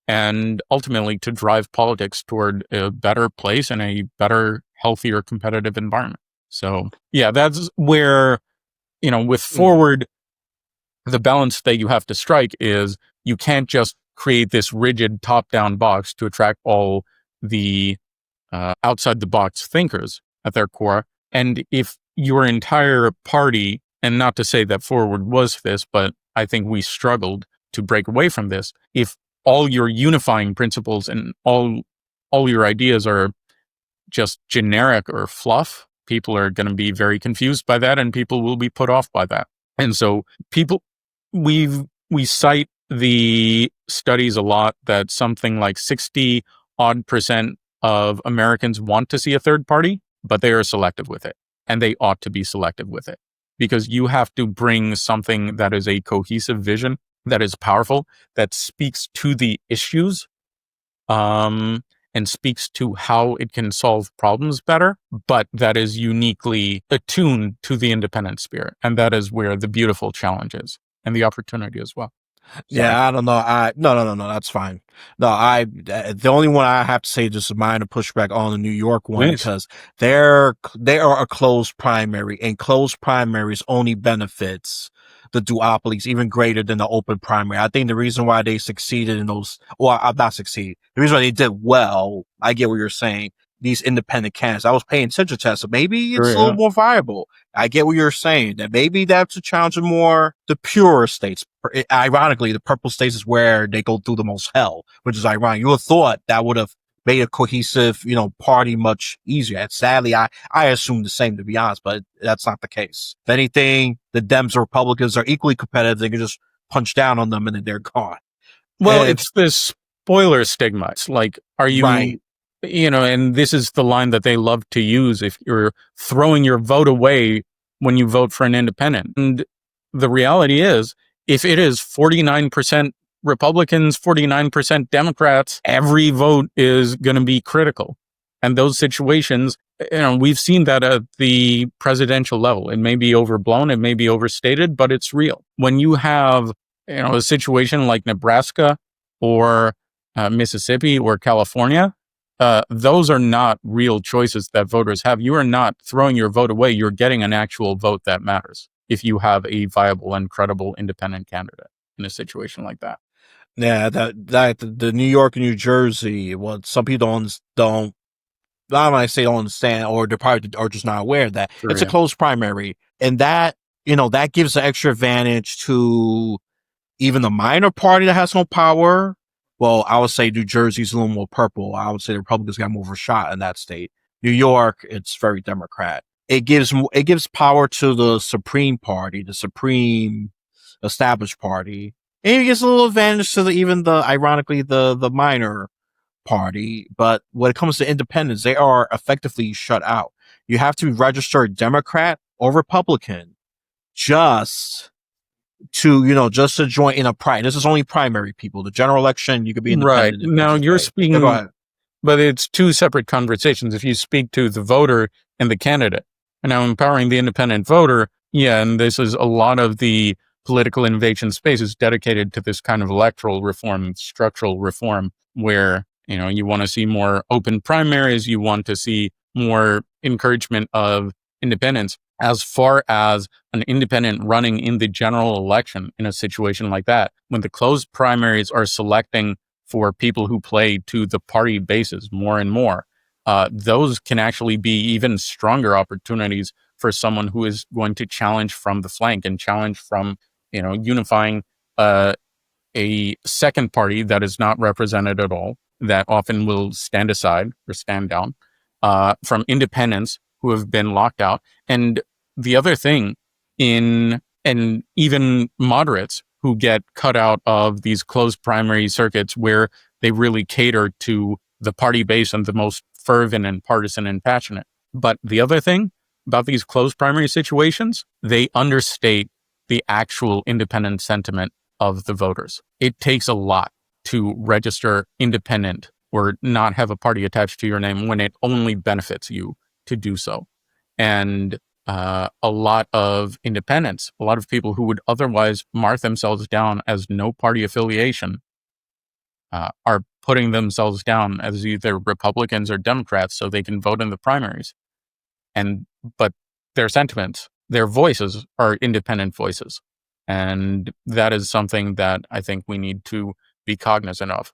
and ultimately to drive politics toward a better place and a better, healthier, competitive environment. So yeah, that's where, with forward, the balance that you have to strike is you can't just create this rigid top-down box to attract all the outside-the-box thinkers at their core. And if your entire party, and not to say that forward was this, but I think we struggled to break away from this, if all your unifying principles and all your ideas are just generic or fluff, people are going to be very confused by that, and people will be put off by that. And so we cite the studies a lot that something like 60% of Americans want to see a third party, but they are selective with it, and they ought to be selective with it, because you have to bring something that is a cohesive vision, that is powerful, that speaks to the issues, and speaks to how it can solve problems better, but that is uniquely attuned to the independent spirit. And that is where the beautiful challenge is, and the opportunity as well.
Yeah, I don't know. No, that's fine. No, the only one I have to say just a minor pushback on the New York one,
Yes.
because they are a closed primary, and closed primaries only benefits the duopolies even greater than the open primary. I think the reason why they succeeded in those, well, I'm not succeeded. The reason why they did well, I get what you're saying. These independent candidates, I was paying attention to that, so maybe it's a little more viable. I get what you're saying, that maybe that's a challenge of more the purer states. Ironically, the purple states is where they go through the most hell, which is ironic. You would have thought that would have made a cohesive, party much easier. And sadly, I assume the same, to be honest, but that's not the case. If anything, the Dems or Republicans are equally competitive. They can just punch down on them and then they're gone.
Well, it's this spoiler stigma. It's like, are you,
right.
And this is the line that they love to use if you're throwing your vote away when you vote for an independent. And the reality is, if it is 49% Republicans, 49% Democrats, every vote is going to be critical. And those situations, we've seen that at the presidential level. It may be overblown, it may be overstated, but it's real. When you have, a situation like Nebraska or Mississippi or California, those are not real choices that voters have. You are not throwing your vote away. You're getting an actual vote that matters if you have a viable and credible independent candidate in a situation like that.
Yeah, that the New York and New Jersey, well, some people don't I might say don't understand, or they're probably are just not aware of that.
Sure,
it's a closed primary, and that that gives an extra advantage to even the minor party that has no power, Well, I would say New Jersey's a little more purple. I would say the Republicans got more of a shot in that state. New York, it's very Democrat. It gives power to the Supreme Party, the Supreme established party. And it gives a little advantage to even the ironically the minor party. But when it comes to independents, they are effectively shut out. You have to register Democrat or Republican just just to join in a primary. This is only primary people. The general election, you could be
Right.
independent if you
Now
just
you're
pay. Yeah, go
speaking,
ahead.
but it's two separate conversations. If you speak to the voter and the candidate, and now empowering the independent voter, yeah, and this is a lot of the political innovation space is dedicated to this kind of electoral reform, structural reform, where you want to see more open primaries, you want to see more encouragement of independence. As far as an independent running in the general election in a situation like that, when the closed primaries are selecting for people who play to the party bases more and more, those can actually be even stronger opportunities for someone who is going to challenge from the flank and challenge from, unifying a second party that is not represented at all, that often will stand aside or stand down, from independents who have been locked out. And the other thing, and even moderates who get cut out of these closed primary circuits where they really cater to the party base and the most fervent and partisan and passionate. But the other thing about these closed primary situations, they understate the actual independent sentiment of the voters. It takes a lot to register independent or not have a party attached to your name when it only benefits you to do so. And a lot of independents, a lot of people who would otherwise mark themselves down as no party affiliation, are putting themselves down as either Republicans or Democrats so they can vote in the primaries. But their sentiments, their voices are independent voices. And that is something that I think we need to be cognizant of.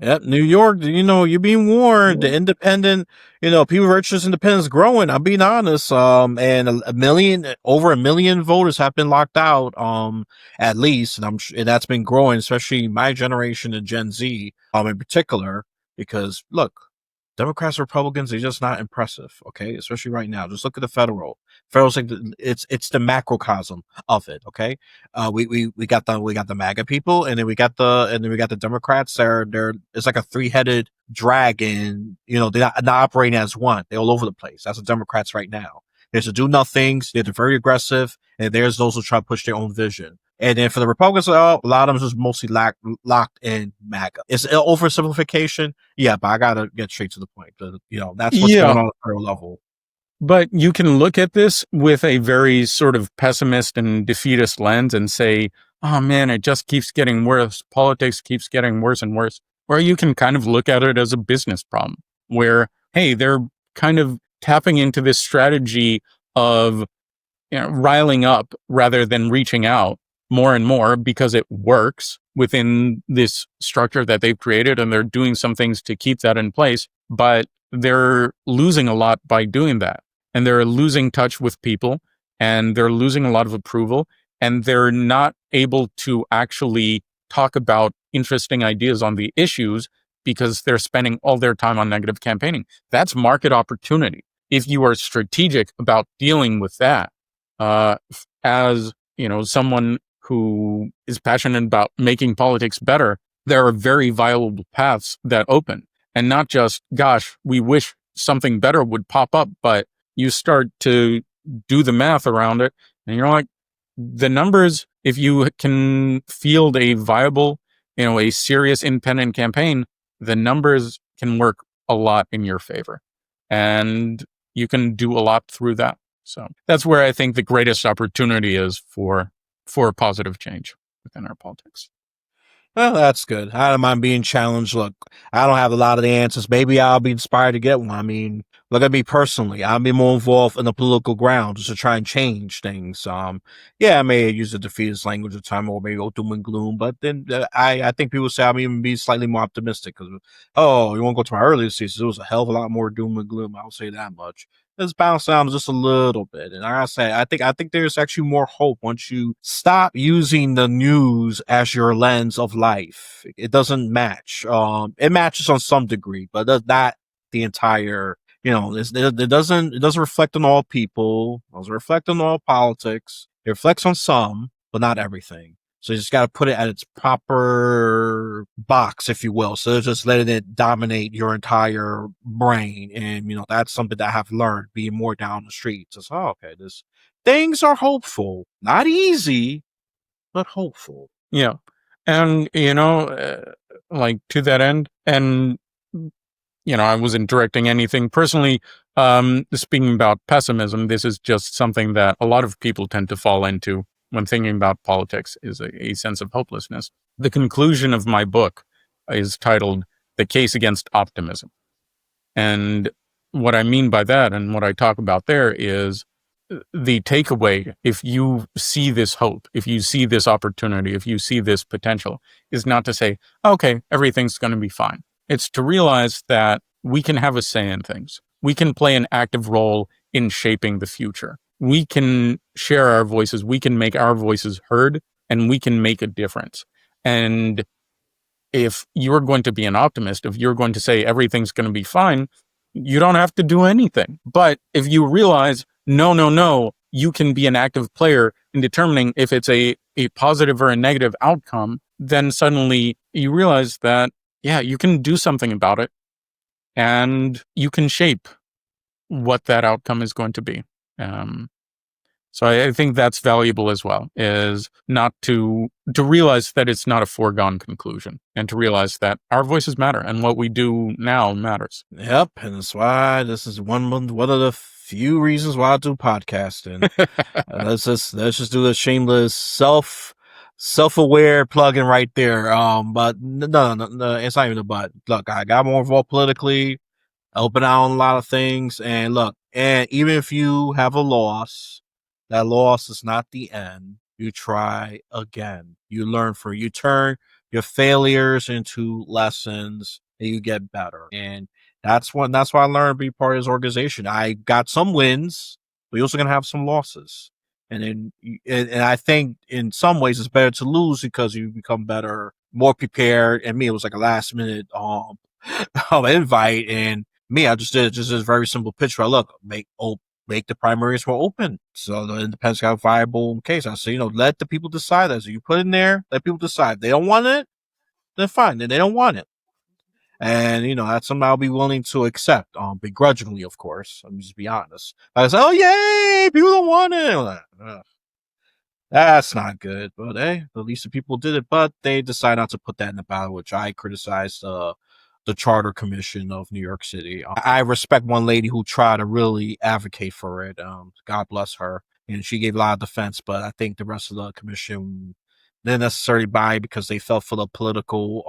Yep, New York, you're being warned. The independent, people register independence growing. I'm being honest. And over a million voters have been locked out. At least, and and that's been growing, especially my generation and Gen Z, in particular, because look, Democrats, Republicans, they're just not impressive. Okay, especially right now. Just look at the federal. Federal's like it's the macrocosm of it. Okay, we got the MAGA people, and then we got the Democrats. They're it's like a three-headed dragon. They're not operating as one. They're all over the place. That's the Democrats right now. There's the do nothings. They're very aggressive, and there's those who try to push their own vision. And then for the Republicans, a lot of them is just mostly locked in MAGA. It's an oversimplification, yeah, but I gotta get straight to the point. That's what's
Yeah,
going on at the federal level.
but you can look at this with a very sort of pessimist and defeatist lens and say, oh man, it just keeps getting worse. Politics keeps getting worse and worse. Or you can kind of look at it as a business problem where, hey, they're kind of tapping into this strategy of riling up rather than reaching out more and more because it works within this structure that they've created, and they're doing some things to keep that in place, but they're losing a lot by doing that. And they're losing touch with people, and they're losing a lot of approval, and they're not able to actually talk about interesting ideas on the issues because they're spending all their time on negative campaigning. That's market opportunity. If you are strategic about dealing with that, as someone who is passionate about making politics better, there are very viable paths that open, and not just, gosh, we wish something better would pop up, but you start to do the math around it, and you're like, the numbers, if you can field a viable, a serious independent campaign, the numbers can work a lot in your favor, and you can do a lot through that. So that's where I think the greatest opportunity is for positive change within our politics.
Well, that's good. I don't mind being challenged. Look, I don't have a lot of the answers. Maybe I'll be inspired to get one. I mean, look at me personally. I'll be more involved in the political ground just to try and change things. Yeah, I may use the defeatist language at time or maybe go doom and gloom, but then I think people say I'm even be slightly more optimistic because, oh, you won't go to my earlier seasons. It was a hell of a lot more doom and gloom. I'll say that much. let's bounce down just a little bit. And like I say, I think there's actually more hope once you stop using the news as your lens of life. It doesn't match. It matches on some degree, but not the entire. It doesn't reflect on all people. It doesn't reflect on all politics. It reflects on some, but not everything. So you just got to put it at its proper box, if you will. So just letting it dominate your entire brain. And, that's something that I have learned being more down the street. Just, okay, things are hopeful. Not easy, but hopeful.
Yeah. And, like to that end, and, I wasn't directing anything personally. Speaking about pessimism, this is just something that a lot of people tend to fall into when thinking about politics, is a sense of hopelessness. The conclusion of my book is titled The Case Against Optimism. And what I mean by that, and what I talk about there, is the takeaway, if you see this hope, if you see this opportunity, if you see this potential, is not to say, okay, everything's going to be fine. It's to realize that we can have a say in things. We can play an active role in shaping the future. We can share our voices. We can make our voices heard, and we can make a difference. And if you're going to be an optimist, if you're going to say everything's going to be fine, you don't have to do anything. But if you realize, no, you can be an active player in determining if it's a positive or a negative outcome, then suddenly you realize that, yeah, you can do something about it, and you can shape what that outcome is going to be. So I think that's valuable as well, is not to realize that it's not a foregone conclusion, and to realize that our voices matter and what we do now matters.
Yep, and that's why this is one of the few reasons why I do podcasting. Let's just do the shameless self-aware plug-in right there. But no, it's not even a but. Look, I got more involved politically, open out on a lot of things, and look, and even if you have a loss, that loss is not the end. You try again. You learn from it. You turn your failures into lessons, and you get better. And that's why I learned to be part of this organization. I got some wins, but you're also gonna have some losses. And I think in some ways it's better to lose because you become better, more prepared. And me, it was like a last minute invite, and me, I just did just a very simple pitch. Where look, make the primaries more open, so the independents got a viable case. I say, let the people decide that. So you put in there, let people decide. If they don't want it, then fine. Then they don't want it, and that's something I'll be willing to accept, begrudgingly, of course. Let me just be honest. I say, oh yay, people don't want it. That's not good, but hey, at least the people did it. But they decided not to put that in the ballot, which I criticized. The Charter Commission of New York City. I respect one lady who tried to really advocate for it. God bless her. And she gave a lot of defense, but I think the rest of the commission didn't necessarily buy it because they fell for the political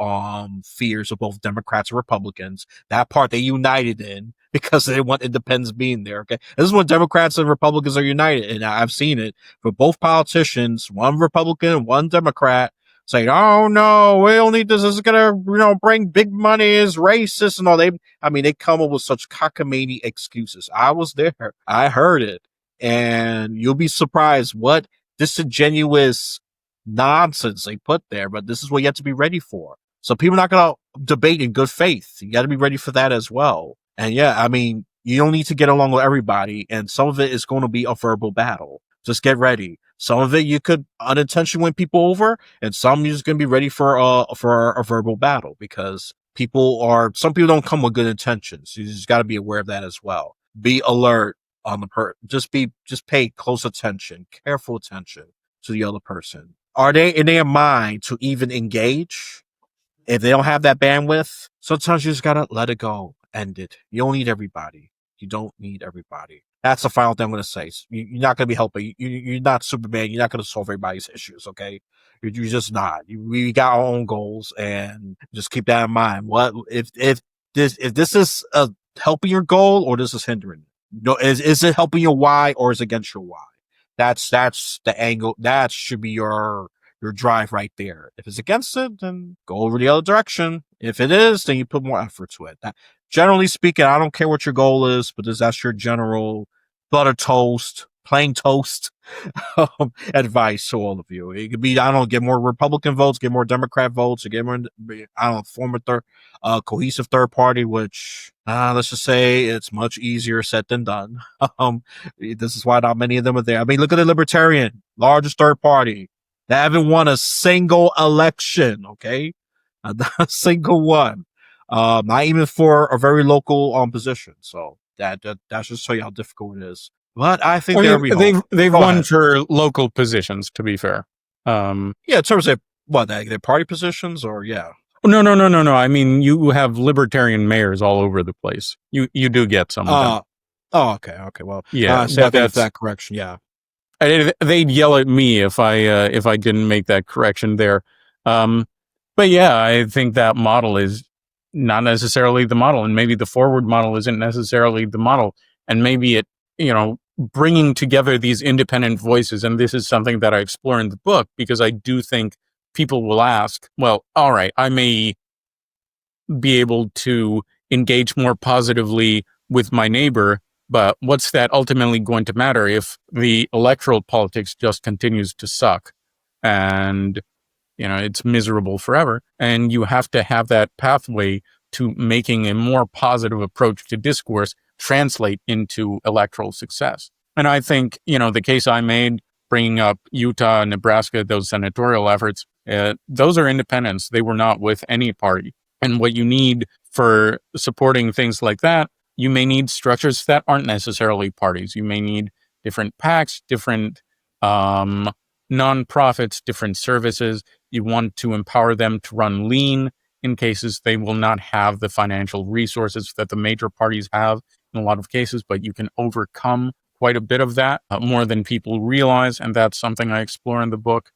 fears of both Democrats and Republicans. That part they united in because they want independents being there. Okay, this is when Democrats and Republicans are united, and I've seen it for both politicians, one Republican and one Democrat, saying, "Oh no, we don't need this. This is gonna, bring big money. Is racist and all." They come up with such cockamamie excuses. I was there. I heard it, and you'll be surprised what disingenuous nonsense they put there. But this is what you have to be ready for. So people are not gonna debate in good faith. You got to be ready for that as well. And yeah, you don't need to get along with everybody, and some of it is going to be a verbal battle. Just get ready. Some of it you could unintentionally win people over, and some you're just gonna be ready for a verbal battle, because some people don't come with good intentions. You just got to be aware of that as well. Be alert on the just pay close attention, careful attention to the other person. Are they in their mind to even engage? If they don't have that bandwidth, sometimes you just gotta let it go, end it. You don't need everybody. You don't need everybody. That's the final thing I'm going to say. You're not going to be helping. You're not Superman. You're not going to solve everybody's issues, okay? You're just not. We got our own goals, and just keep that in mind. What if this is helping your goal, or this is hindering it? Is it helping your why, or is it against your why? That's the angle. That should be your drive right there. If it's against it, then go over the other direction. If it is, then you put more effort to it. generally speaking, I don't care what your goal is, but that's your general butter toast, plain toast advice to all of you. It could be, I don't know, get more Republican votes, get more Democrat votes, or get more, I don't know, form a cohesive third party, which, let's just say it's much easier said than done. This is why not many of them are there. I mean, look at the Libertarian, largest third party. They haven't won a single election, okay? Not a single one. Not even for a very local position. So that's just show you how difficult it is. But I think there'll be hope.
They've
Go
won
ahead.
for local positions, to be fair.
Yeah, in terms of what their party positions, or yeah.
No. I mean, you have libertarian mayors all over the place. You do get some of them.
Oh, okay. Well,
Yeah,
say
but
thank you
that's
for that correction. Yeah.
they'd yell at me if I didn't make that correction there. But yeah, I think that model is not necessarily the model, and maybe the forward model isn't necessarily the model, and maybe it, bringing together these independent voices, and this is something that I explore in the book, because I do think people will ask, well, all right, I may be able to engage more positively with my neighbor, but what's that ultimately going to matter if the electoral politics just continues to suck and, it's miserable forever? And you have to have that pathway to making a more positive approach to discourse translate into electoral success. And I think, the case I made, bringing up Utah, Nebraska, those senatorial efforts, those are independents. They were not with any party. And what you need for supporting things like that, you may need structures that aren't necessarily parties. You may need different PACs, different nonprofits, different services. You want to empower them to run lean in cases they will not have the financial resources that the major parties have in a lot of cases, but you can overcome quite a bit of that, more than people realize. And that's something I explore in the book.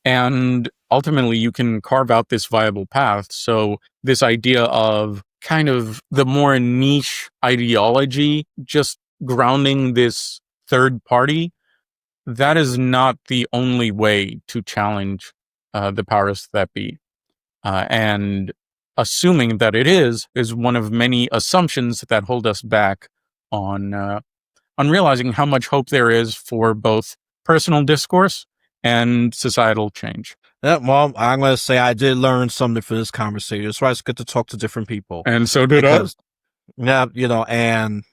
And ultimately, you can carve out this viable path. So this idea of kind of the more niche ideology, just grounding this third party, that is not the only way to challenge the powers that be. And assuming that it is one of many assumptions that hold us back on realizing how much hope there is for both personal discourse and societal change.
Yeah, well, I'm going to say I did learn something for this conversation. That's why it's good to talk to different people.
And so did
because, yeah, and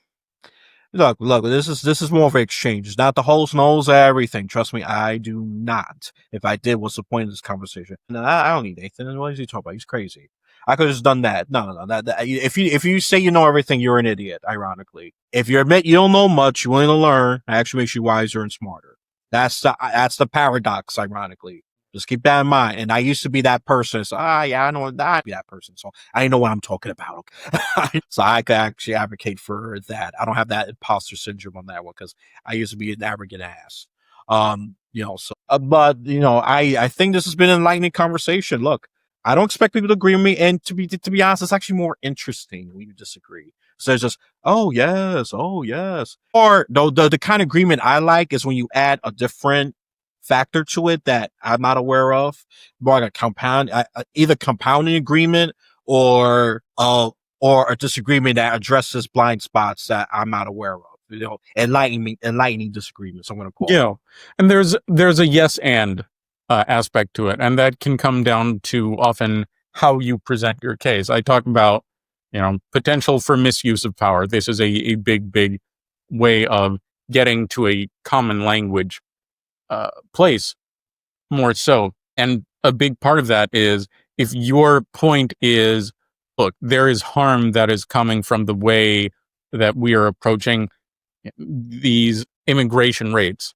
look, this is more of an exchange. It's not the host knows everything. Trust me, I do not. If I did, what's the point of this conversation? No, I don't need Nathan. What is he talking about? He's crazy. I could have just done that. No. If you say you know everything, you're an idiot. Ironically, if you admit you don't know much, you're willing to learn. It actually makes you wiser and smarter. That's the paradox. Ironically, just keep that in mind. And I used to be that person. So yeah, I know I'd be that person. So I know what I'm talking about. Okay? So I could actually advocate for that. I don't have that imposter syndrome on that one because I used to be an arrogant ass. But I think this has been an enlightening conversation. Look, I don't expect people to agree with me, and to be honest, it's actually more interesting when you disagree. So it's just, oh yes, or the kind of agreement I like is when you add a different factor to it that I'm not aware of, more like a compound, either compounding agreement or a disagreement that addresses blind spots that I'm not aware of. Enlightening disagreements. I'm going to call it.
And there's a yes and aspect to it, and that can come down to often how you present your case. I talk about potential for misuse of power. This is a big way of getting to a common language place, more so. And a big part of that is, if your point is, look, there is harm that is coming from the way that we are approaching these immigration rates,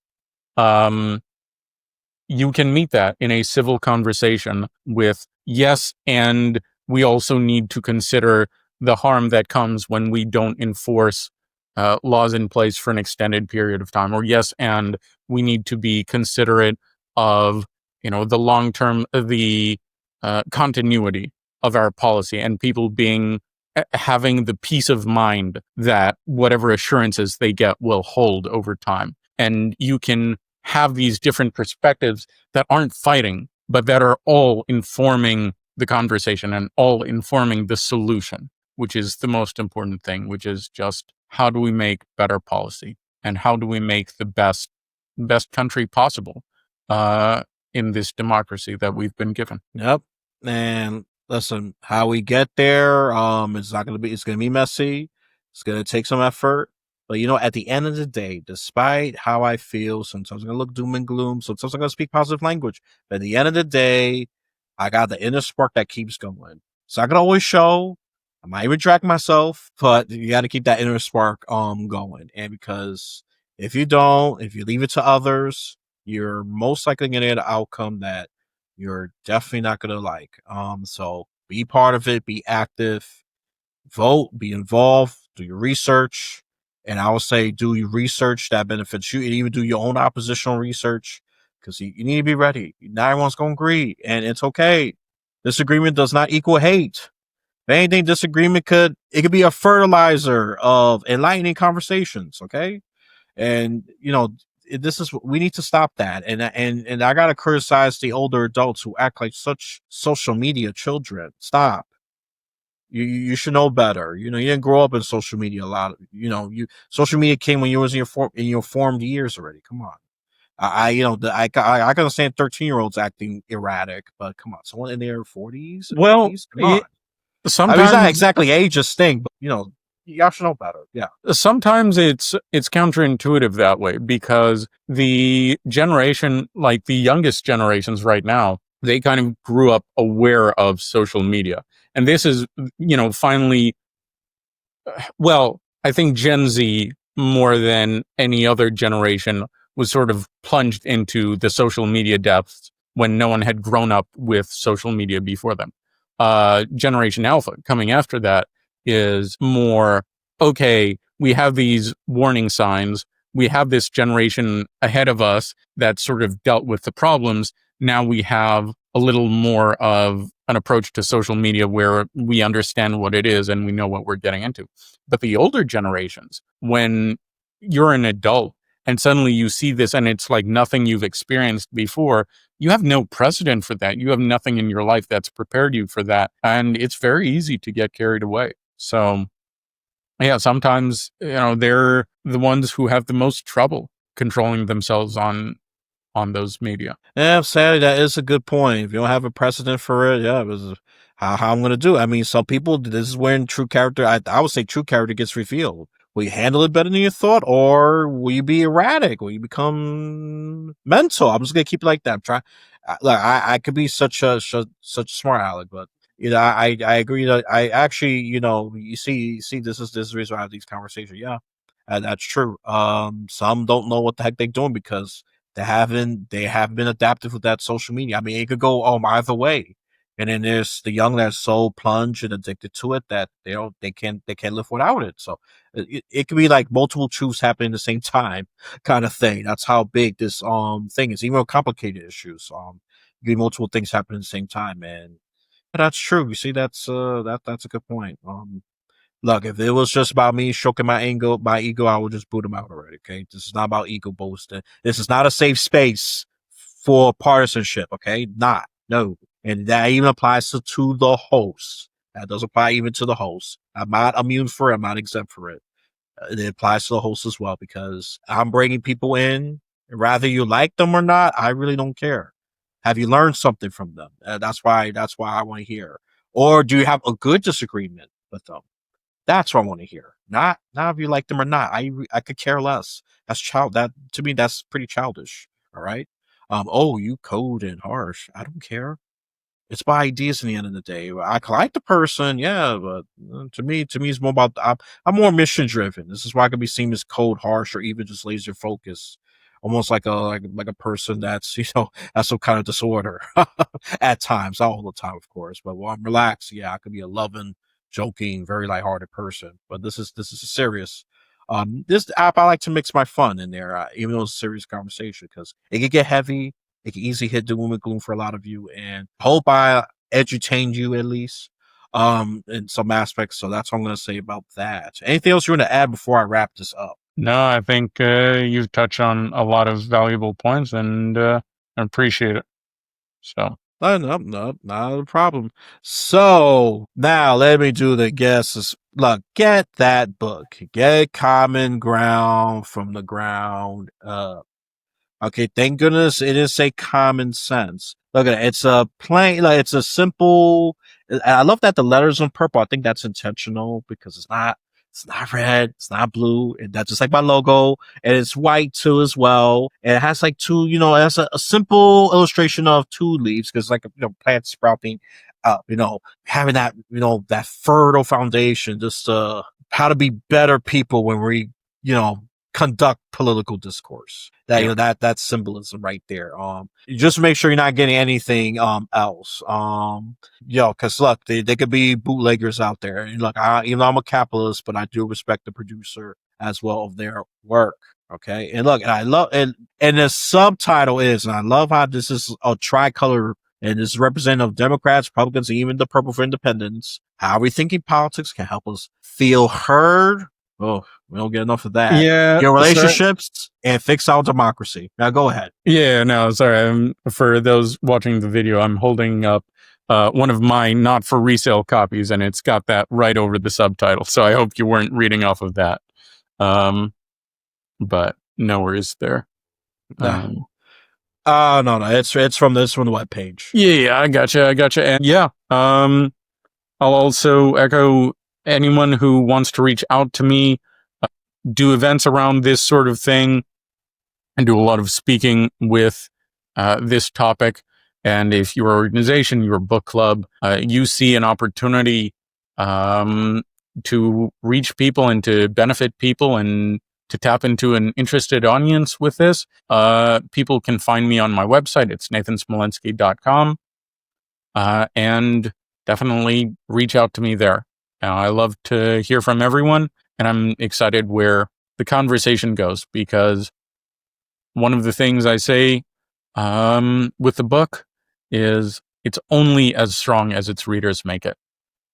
you can meet that in a civil conversation with yes, and we also need to consider the harm that comes when we don't enforce laws in place for an extended period of time, or yes, and we need to be considerate of the long term, the continuity of our policy, and people having the peace of mind that whatever assurances they get will hold over time. And you can have these different perspectives that aren't fighting, but that are all informing the conversation and all informing the solution. which is the most important thing, which is just how do we make better policy and how do we make the best country possible in this democracy that we've been given.
Yep. And listen, how we get there, it's gonna be messy. It's gonna take some effort. But at the end of the day, despite how I feel, sometimes I'm gonna look doom and gloom, sometimes I'm gonna speak positive language. But at the end of the day, I got the inner spark that keeps going. So I can always show. I might even drag myself, but you gotta keep that inner spark going. And because if you don't, if you leave it to others, you're most likely gonna get an outcome that you're definitely not gonna like. So be part of it, be active, vote, be involved, do your research. And I will say, do your research that benefits you, and even do your own oppositional research because you need to be ready. Not everyone's going to agree, and it's okay. Disagreement does not equal hate. If anything, disagreement could be a fertilizer of enlightening conversations. Okay, and this is we need to stop that. And I gotta criticize the older adults who act like such social media children. Stop. You should know better. You didn't grow up in social media a lot. Social media came when you was in your formed years already. Come on. I can understand 13-year-olds acting erratic, but come on, someone in their 40s,
Well,
50s, come on. I mean, it's not
sometimes
exactly ageist thing, but y'all should know better. Yeah.
sometimes it's counterintuitive that way because the generation, like the youngest generations right now, they kind of grew up aware of social media. And this is, finally, well, I think Gen Z, more than any other generation, was sort of plunged into the social media depths when no one had grown up with social media before them. Generation Alpha, coming after that, is more, okay, we have these warning signs. We have this generation ahead of us that sort of dealt with the problems. Now we have a little more of an approach to social media where we understand what it is and we know what we're getting into. But the older generations, when you're an adult and suddenly you see this and it's like nothing you've experienced before, you have no precedent for that. You have nothing in your life that's prepared you for that. And it's very easy to get carried away. So, yeah, sometimes, they're the ones who have the most trouble controlling themselves on those media.
Yeah, sadly, that is a good point. If you don't have a precedent for it, yeah, it was how I'm going to do it. I mean, some people, this is when true character, I would say true character gets revealed. Will you handle it better than you thought, or will you be erratic? Will you become mental? I'm just going to keep it like that. I'm trying, like, I could be such a smart aleck, but I agree that I actually, you see, this is the reason why I have these conversations. Yeah, that's true. Some don't know what the heck they're doing because they have been adaptive with that social media. I mean, it could go either way. And then there's the young that's so plunged and addicted to it that they can't live without it. So it could be like multiple truths happening at the same time, kind of thing. That's how big this thing is. Even with complicated issues, it could be multiple things happening at the same time, and that's true. You see, that's a good point. Look, if it was just about me stroking my ego, I would just boot him out already. Okay, this is not about ego boasting. This is not a safe space for partisanship. Okay, not no, and that even applies to the host. That does apply even to the host. I'm not immune for it. I'm not exempt for it. It applies to the host as well because I'm bringing people in, and whether you like them or not, I really don't care. Have you learned something from them? That's why. That's why I want to hear. Or do you have a good disagreement with them? That's what I want to hear. Not if you like them or not. I could care less. That to me that's pretty childish. All right. Oh, you cold and harsh. I don't care. It's my ideas in the end of the day. I like the person, yeah, but to me, it's more about I'm more mission driven. This is why I can be seen as cold, harsh, or even just laser focused, almost like a person that's has some kind of disorder at times, not all the time, of course. But while I'm relaxed, yeah, I could be a loving, joking, very lighthearted person. But this is serious. This app I like to mix my fun in there, even though it's a serious conversation, because it could get heavy, it can easily hit doom and gloom for a lot of you, and hope I edutain you at least in some aspects. So that's what I'm going to say about that. Anything else you want to add before I wrap this up?
No, I think you've touched on a lot of valuable points and I appreciate it. So.
No, not a problem. So now let me do the guesses. Look, get that book. Get Common Ground from the ground up. Okay, thank goodness it is a common sense. Look at it. It's a plain, like it's a simple. And I love that the letters on purple. I think that's intentional because it's not red, it's not blue, and that's just like my logo. And it's white too as well. And it has like two, it has a simple illustration of two leaves because like plant sprouting up. Having that that fertile foundation. Just how to be better people when we you know conduct political discourse. That
Yeah.
that symbolism right there. Just make sure you're not getting anything else. Because look, they could be bootleggers out there. And look, even though I'm a capitalist, but I do respect the producer as well of their work. Okay, and look, and I love and the subtitle is, and I love how this is a tricolor and is representative of Democrats, Republicans, and even the Purple for Independence. How rethinking politics can help us feel heard. Oh, we don't get enough of that.
Yeah.
Your
Sorry.
relationships and fix our democracy. Now go ahead.
Yeah. No, sorry. For those watching the video, I'm holding up one of my not for resale copies, and it's got that right over the subtitle. So I hope you weren't reading off of that. But no worries there.
No, no. It's from the webpage.
Yeah, I gotcha. And yeah, I'll also echo anyone who wants to reach out to me, do events around this sort of thing, and do a lot of speaking with this topic. And if your organization, your book club, you see an opportunity to reach people and to benefit people and to tap into an interested audience with this, people can find me on my website. It's nathansmolensky.com. And definitely reach out to me there. I love to hear from everyone, and I'm excited where the conversation goes, because one of the things I say with the book is it's only as strong as its readers make it.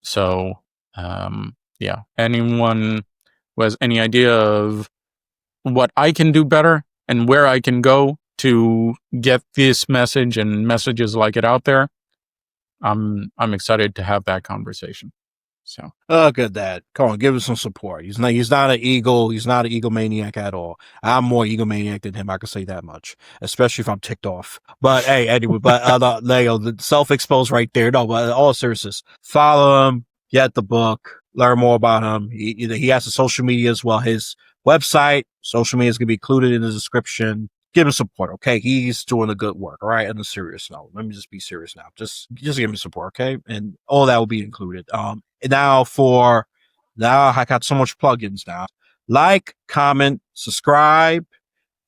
So, yeah, anyone who has any idea of what I can do better and where I can go to get this message and messages like it out there, I'm excited to have that conversation. So,
Oh, good dad. Come on, give him some support. He's not an egomaniac at all. I'm more egomaniac than him. I can say that much, especially if I'm ticked off. But hey, anyway, the self-exposed right there. No, but all seriousness, follow him, get the book, learn more about him. He has a social media as well. His website, social media is going to be included in the description. Give him support, okay? He's doing a good work, all right? On a serious note, let me just be serious now. Just give him support, okay? And all that will be included. Now I got so much plugins now. Like, comment, subscribe,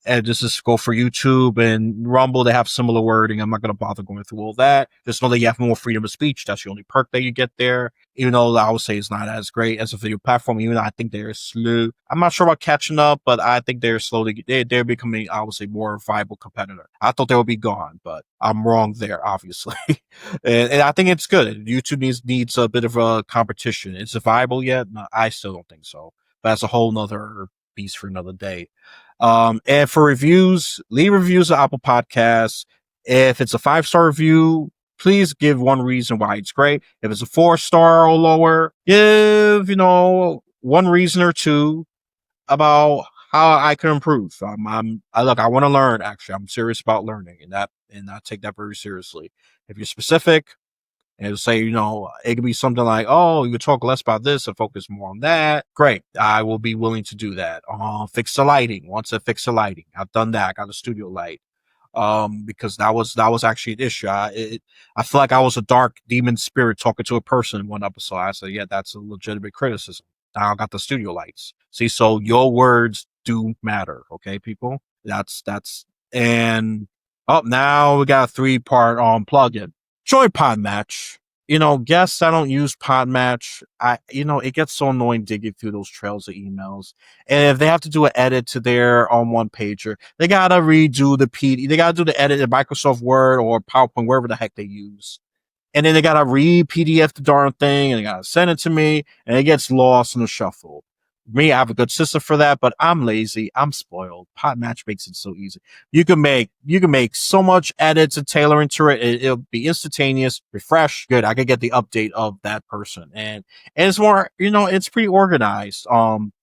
and this is go for YouTube and Rumble. They have similar wording. I'm not going to bother going through all that. Just know that you have more freedom of speech. That's the only perk that you get there. Even though I would say it's not as great as a video platform, even though I think they're slow. I'm not sure about catching up, but I think they're slowly, they're becoming, I would say, more viable competitor. I thought they would be gone, but I'm wrong there, obviously. and I think it's good. YouTube needs a bit of a competition. Is it viable yet? No, I still don't think so. But that's a whole nother beast for another day. And for reviews, leave reviews on Apple Podcasts. If it's a 5-star review, please give one reason why it's great. If it's a 4-star or lower, give, one reason or two about how I can improve. I want to learn. Actually, I'm serious about learning, and I take that very seriously. If you're specific, and say, it could be something like, oh, you could talk less about this and focus more on that. Great. I will be willing to do that. Fix the lighting. Once I fix the lighting, I've done that. I got a studio light. Because that was actually an issue. I feel like I was a dark demon spirit talking to a person in one episode. I said, yeah, that's a legitimate criticism. Now I got the studio lights. See, so your words do matter. Okay, people. And now we got a 3-part plugin. Join Podmatch. Guests I don't use Podmatch. It gets so annoying digging through those trails of emails. And if they have to do an edit to their one pager, they gotta redo the PD. They gotta do the edit in Microsoft Word or PowerPoint, wherever the heck they use. And then they gotta re-PDF the darn thing and they gotta send it to me and it gets lost in the shuffle. Me, I have a good system for that, but I'm lazy. I'm spoiled. Podmatch makes it so easy. You can make so much edits and tailoring to it. It'll be instantaneous, refresh, good. I can get the update of that person, and it's more, it's pretty organized.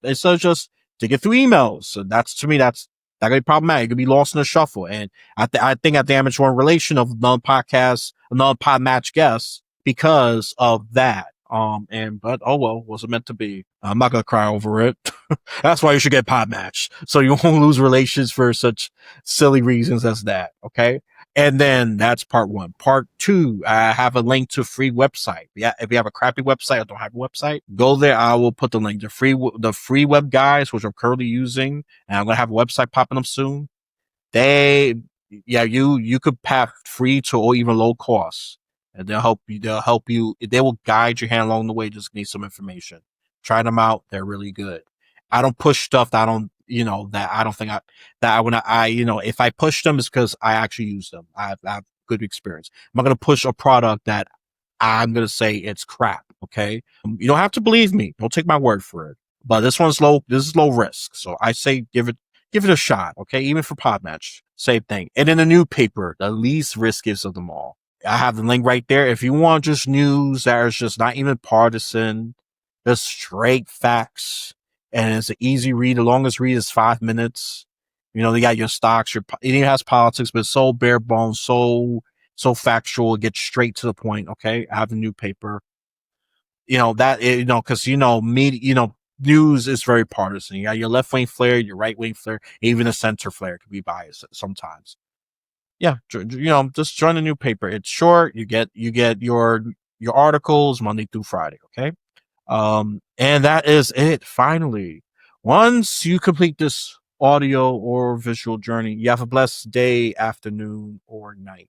Instead of just digging through emails. So that's, to me, that could be problematic. It could be lost in the shuffle, and I think I damaged one relation of non-podcast, non-Podmatch guests because of that. But oh well, was it meant to be? I'm not gonna cry over it. That's why you should get Podmatch, so you won't lose relations for such silly reasons as that. Okay. And then that's part one. Part two, I have a link to a free website. Yeah, if you have a crappy website or don't have a website, go there. I will put the link. The free web guides, which I'm currently using, and I'm gonna have a website popping up soon. They, yeah, you could path free to or even low cost, and they'll help you. They will guide your hand along the way. Just need some information. Try them out. They're really good. I don't push stuff that I don't, that I don't think when if I push them, it's because I actually use them. I have good experience. I'm not gonna push a product that I'm gonna say it's crap. Okay, you don't have to believe me. Don't take my word for it. But this one's low. This is low risk, so I say give it a shot. Okay, even for Podmatch, same thing. And then the new paper, the least riskiest of them all. I have the link right there. If you want just news that is just not even partisan, just straight facts, and it's an easy read. The longest read is 5 minutes. They got your stocks. It even has politics, but it's so bare bones, so factual. It gets straight to the point. Okay, I have the new paper. Because media, news is very partisan. You got your left wing flair, your right wing flair, even a center flair can be biased sometimes. Yeah, just join the new paper. It's short. You get your articles Monday through Friday. Okay. And that is it. Finally, once you complete this audio or visual journey, you have a blessed day, afternoon, or night.